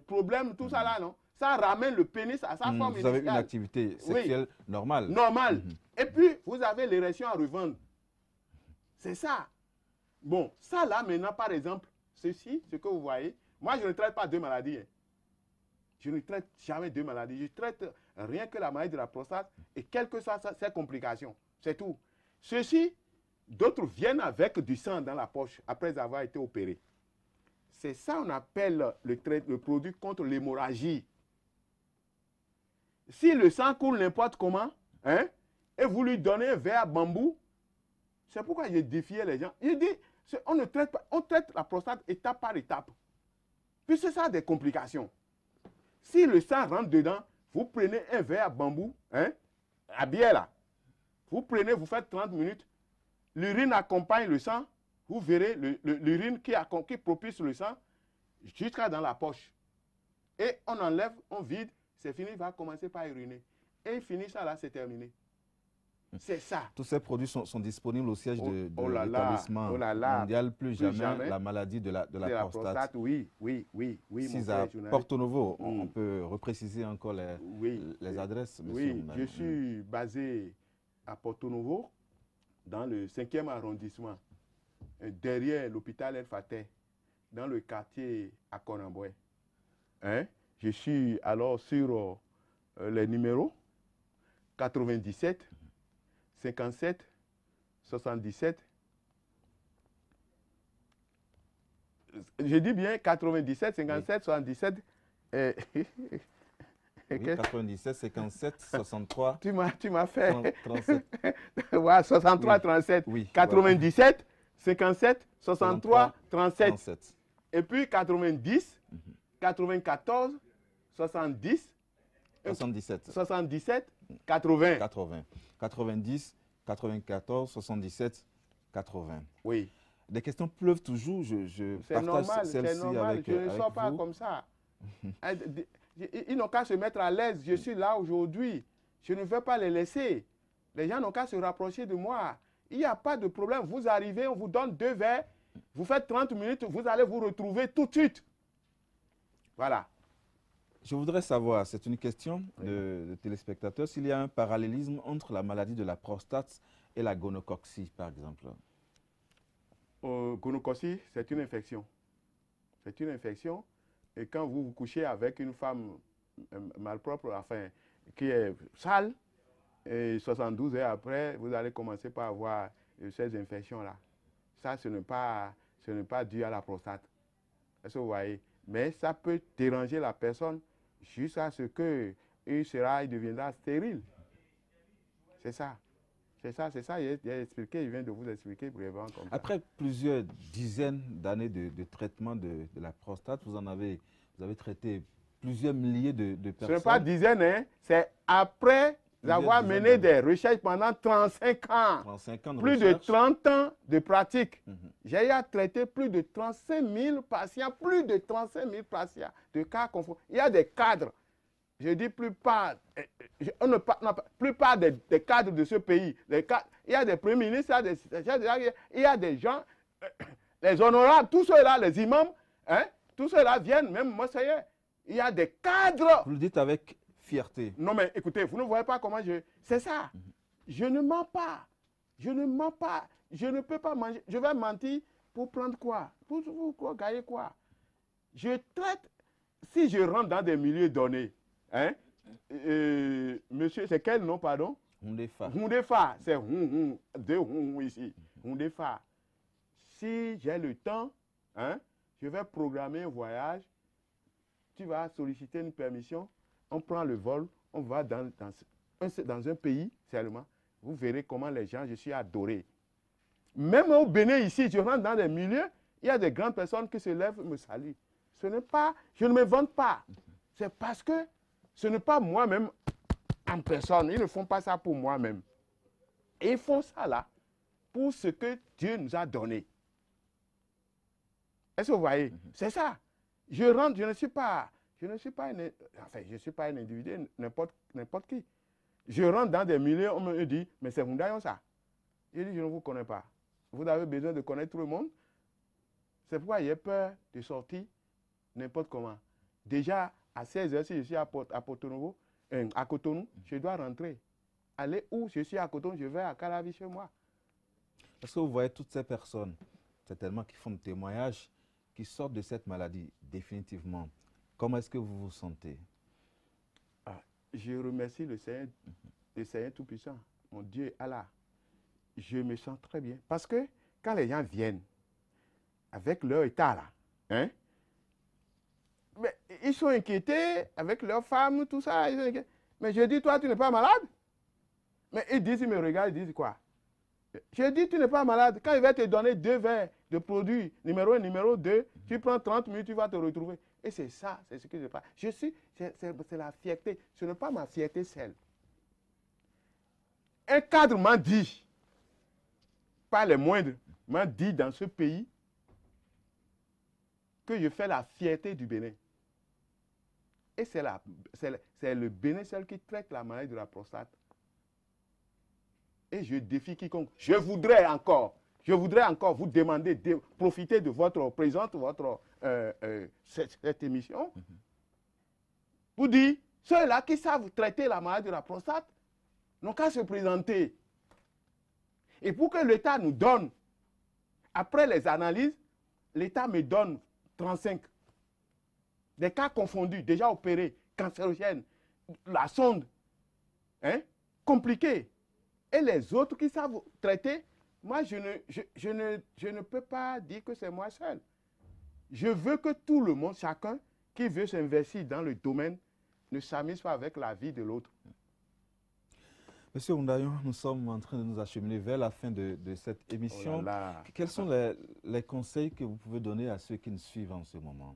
B: problème, tout ça là, non. Ça ramène le pénis à sa forme initiale.
A: Vous avez une activité sexuelle normale.
B: Normale. Et puis, vous avez l'érection à revendre. C'est ça. Bon, ça là, maintenant, par exemple, ceci, ce que vous voyez, moi, je ne traite pas 2 maladies. Hein. Je ne traite jamais 2 maladies. Je traite rien que la maladie de la prostate et quelles que soient ses complications. C'est tout. Ceci, d'autres viennent avec du sang dans la poche après avoir été opérés. C'est ça qu'on appelle le produit contre l'hémorragie. Si le sang coule n'importe comment, hein, et vous lui donnez un verre à bambou, c'est pourquoi j'ai défié les gens. Je dis, on ne traite pas, on traite la prostate étape par étape. Puisque ça a des complications. Si le sang rentre dedans, vous prenez un verre à bambou, hein, à bière là. Vous prenez, vous faites 30 minutes. L'urine accompagne le sang. Vous verrez l'urine qui propulse le sang jusqu'à dans la poche. Et on enlève, on vide, c'est fini, il va commencer par uriner. Et il finit ça là, c'est terminé. C'est ça.
A: Tous ces produits sont disponibles au siège de l'établissement mondial Plus jamais la maladie de la prostate.
B: Oui.
A: Si à Porto Novo, on peut repréciser encore les adresses, monsieur.
B: Oui, je suis basé à Porto Novo, dans le 5e arrondissement, derrière l'hôpital El Fateh, dans le quartier à Conamboué. Hein? Je suis alors sur les numéros 97 57 77. Je dis bien 97 57 77.
A: Oui, 97 57 63.
B: Tu m'as fait
A: 37.
B: Ouais, 63 37.
A: Oui,
B: 97 voilà. 57 63 37.
A: 37.
B: Et puis 90 94 70
A: 77.
B: 77 80.
A: 80. 90 94 77 80.
B: Oui.
A: Les questions pleuvent toujours. Je partage celle-ci avec vous.
B: Je ne sors pas comme ça. Ils n'ont qu'à se mettre à l'aise. Je suis là aujourd'hui. Je ne veux pas les laisser. Les gens n'ont qu'à se rapprocher de moi. Il n'y a pas de problème. Vous arrivez, on vous donne 2 verres. Vous faites 30 minutes, vous allez vous retrouver tout de suite. Voilà.
A: Je voudrais savoir, c'est une question de téléspectateurs, s'il y a un parallélisme entre la maladie de la prostate et la gonocoxie, par exemple.
B: Gonocoxie, c'est une infection. C'est une infection. Et quand vous vous couchez avec une femme malpropre, enfin, qui est sale, et 72 heures après, vous allez commencer par avoir ces infections-là. Ça, ce n'est pas dû à la prostate. Est-ce que vous voyez? Mais ça peut déranger la personne jusqu'à ce qu'il deviendra stérile. C'est ça. C'est ça, il vient de vous expliquer brièvement comme ça.
A: Après plusieurs dizaines d'années de traitement de la prostate, vous avez traité plusieurs milliers de personnes.
B: Ce n'est pas dizaines, hein, c'est après avoir mené des recherches pendant 35 ans.
A: 35 ans de
B: plus
A: recherche.
B: de 30 ans de pratique. J'ai traité plus de 35 000 patients, de cas confondus. Il y a des cadres. Je dis plupart des cadres de ce pays. Il y a des premiers ministres, il y a des gens, les honorables, tous ceux-là, les imams, hein, tous ceux-là viennent, même moi, ça y est. Il y a des cadres.
A: Vous le dites avec fierté.
B: Non, mais écoutez, vous ne voyez pas comment je... C'est ça. Je ne mens pas. Je ne mens pas. Je ne peux pas manger. Je vais mentir pour prendre quoi? Pour gagner quoi? Je traite, si je rentre dans des milieux donnés, hein, monsieur, c'est quel nom, pardon?
A: Hundefa.
B: Hundefa, c'est deux ici. Hundefa. Si j'ai le temps, hein, je vais programmer un voyage. Tu vas solliciter une permission, on prend le vol, on va dans un pays seulement. Vous verrez comment les gens, je suis adoré. Même au Bénin ici, je rentre dans des milieux, il y a des grandes personnes qui se lèvent et me saluent. Ce n'est pas, je ne me vante pas. C'est parce que ce n'est pas moi-même en personne. Ils ne font pas ça pour moi-même. Et ils font ça là pour ce que Dieu nous a donné. Est-ce que vous voyez? C'est ça. Je rentre, je ne suis pas un individu, n'importe qui. Je rentre dans des milieux, on me dit, mais c'est Hundayon ça. Je dis, je ne vous connais pas. Vous avez besoin de connaître tout le monde. C'est pourquoi j'ai peur de sortir n'importe comment. Déjà, à 16h, si je suis à Cotonou, je dois rentrer. Aller où je suis à Cotonou, je vais à Calavi chez moi.
A: Est-ce que vous voyez toutes ces personnes, certainement, qui font des témoignages, qui sortent de cette maladie définitivement? Comment est-ce que vous vous sentez?
B: Je remercie le Seigneur Tout-Puissant, mon Dieu Allah. Je me sens très bien. Parce que quand les gens viennent avec leur état là, hein, mais ils sont inquiétés avec leurs femmes, tout ça. Mais je dis, toi, tu n'es pas malade? Mais ils disent, ils me regardent, ils disent quoi? Je dis, tu n'es pas malade. Quand il va te donner 2 verres de produits, numéro 1, numéro 2, tu prends 30 minutes, tu vas te retrouver. Et c'est ça, c'est ce que je parle. C'est la fierté. Ce n'est pas ma fierté seule. Un cadre m'a dit, pas les moindres, m'a dit dans ce pays que je fais la fierté du Bénin. Et c'est le Bénin seul qui traite la maladie de la prostate. Et je défie quiconque. Je voudrais encore vous demander de profiter de votre présence, cette émission, pour dire, ceux-là qui savent traiter la maladie de la prostate n'ont qu'à se présenter. Et pour que l'État nous donne, après les analyses, l'État me donne 35. Des cas confondus, déjà opérés, cancérogènes, la sonde, hein, compliquée. Et les autres qui savent traiter, moi, je ne peux pas dire que c'est moi seul. Je veux que tout le monde, chacun qui veut s'investir dans le domaine, ne s'amuse pas avec la vie de l'autre.
A: Monsieur Hundayon, nous sommes en train de nous acheminer vers la fin de cette émission.
B: Oh là là.
A: Quels sont les conseils que vous pouvez donner à ceux qui nous suivent en ce moment?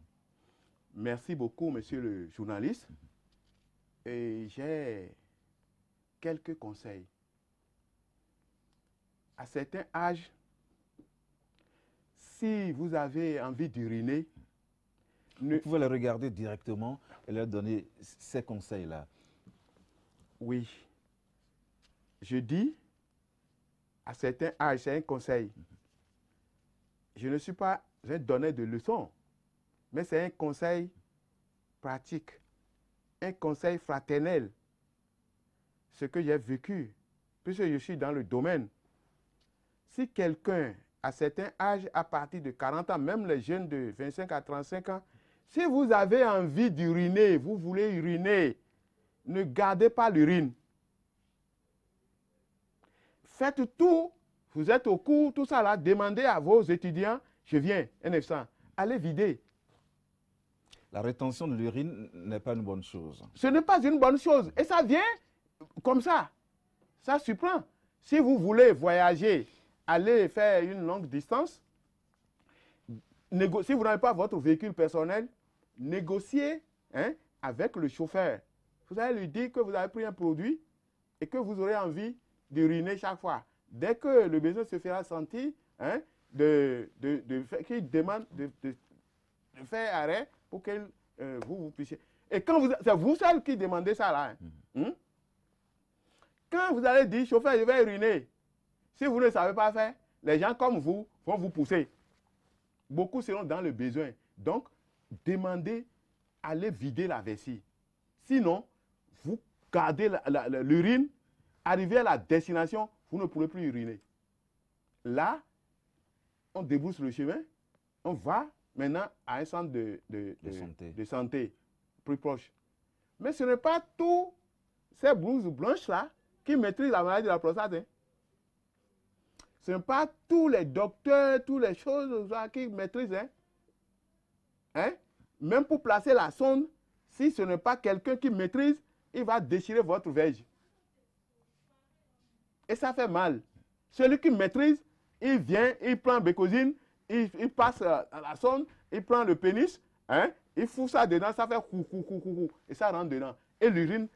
B: Merci beaucoup, monsieur le journaliste. Et j'ai quelques conseils. À certains âges, si vous avez envie d'uriner,
A: vous pouvez les regarder directement et leur donner ces conseils-là.
B: Oui. Je dis, à certains âges, c'est un conseil. Je ne suis pas un donneur de leçons, mais c'est un conseil pratique, un conseil fraternel. Ce que j'ai vécu, puisque je suis dans le domaine. Si quelqu'un, à certains âges, à partir de 40 ans, même les jeunes de 25 à 35 ans, si vous avez envie d'uriner, vous voulez uriner, ne gardez pas l'urine. Faites tout, vous êtes au cours, tout ça là, demandez à vos étudiants, je viens, 900, allez vider.
A: La rétention de l'urine n'est pas une bonne chose.
B: Ce n'est pas une bonne chose. Et ça vient comme ça. Ça surprend. Si vous voulez voyager, aller faire une longue distance, si vous n'avez pas votre véhicule personnel, négociez, hein, avec le chauffeur. Vous allez lui dire que vous avez pris un produit et que vous aurez envie d'uriner chaque fois. Dès que le besoin se fera sentir, hein, qu'il demande de faire arrêt pour que vous puissiez. Et quand c'est vous seul qui demandez ça là. Hein? Quand vous allez dire, chauffeur, je vais uriner, si vous ne savez pas faire, les gens comme vous vont vous pousser. Beaucoup seront dans le besoin. Donc, demandez, allez vider la vessie. Sinon, vous gardez l'urine, arrivez à la destination, vous ne pourrez plus uriner. Là, on débouche le chemin, on va maintenant à un centre de santé plus proche. Mais ce n'est pas tous ces blouses blanches-là qui maîtrisent la maladie de la prostate. Hein. Ce n'est pas tous les docteurs, toutes les choses qui maîtrisent. Hein. Hein? Même pour placer la sonde, si ce n'est pas quelqu'un qui maîtrise, il va déchirer votre verge. Et ça fait mal. Celui qui maîtrise, il vient, il prend bécosine, il passe à la sonde, il prend le pénis, hein, il fout ça dedans, ça fait cou, et ça rentre dedans. Et l'urine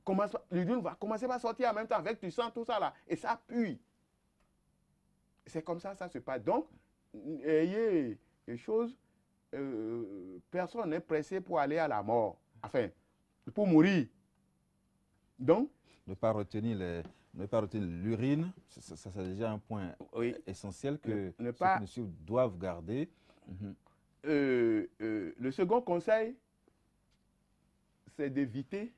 B: va commencer à sortir en même temps avec du sang, tout ça là, et ça pue. C'est comme ça se passe. Donc, ayez des choses, personne n'est pressé pour aller à la mort, enfin, pour mourir. Donc,
A: ne pas retenir l'urine, ça c'est déjà un point essentiel que ceux qui nous doivent garder.
B: Le second conseil, c'est d'éviter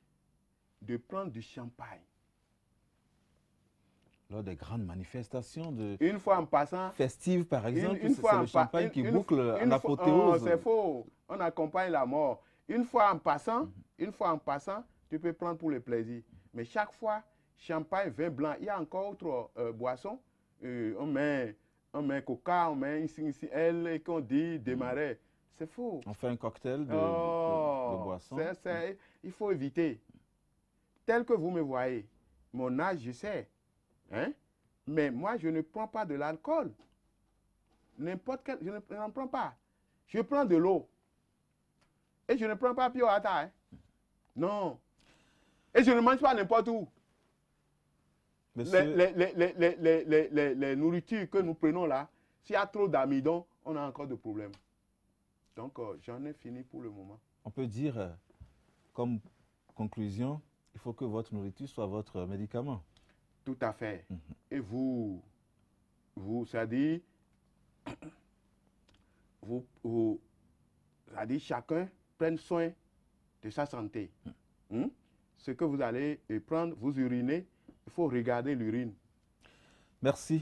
B: de prendre du champagne.
A: Lors des grandes manifestations
B: une fois en passant,
A: festives, par exemple, c'est le champagne qui boucle en apothéose.
B: C'est faux, on accompagne la mort. Une fois en passant, tu peux prendre pour le plaisir. Mais chaque fois, champagne, vin blanc, il y a encore autre boisson. On met coca, on met ici, elle, et qu'on dit démarrer. C'est faux.
A: On fait un cocktail de boisson.
B: Il faut éviter. Tel que vous me voyez, mon âge, je sais. Hein? Mais moi, je ne prends pas de l'alcool. N'importe quel, je n'en prends pas. Je prends de l'eau. Et je ne prends pas Pure Water. Hein? Non. Et je ne mange pas n'importe où. Les nourritures que nous prenons là, s'il y a trop d'amidon, on a encore de problèmes. Donc, j'en ai fini pour le moment.
A: On peut dire, comme conclusion, il faut que votre nourriture soit votre médicament.
B: Tout à fait. Et vous, c'est-à-dire, chacun prenne soin de sa santé. Ce que vous allez prendre, vous urinez, il faut regarder l'urine.
A: Merci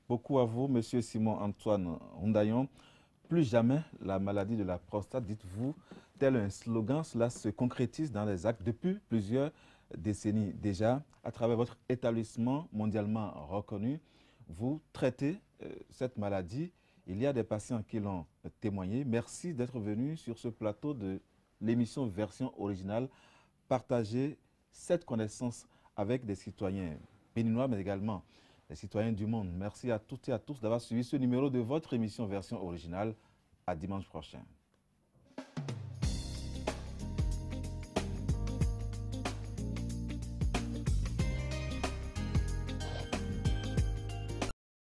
A: beaucoup à vous, Monsieur Simon-Antoine Ondayon. Plus jamais la maladie de la prostate, dites-vous, tel un slogan, cela se concrétise dans les actes depuis plusieurs décennies déjà. À travers votre établissement mondialement reconnu, vous traitez cette maladie. Il y a des patients qui l'ont témoigné. Merci d'être venu sur ce plateau de l'émission Version Originale, partager cette connaissance avec des citoyens béninois, mais également des citoyens du monde. Merci à toutes et à tous d'avoir suivi ce numéro de votre émission Version Originale. À dimanche prochain.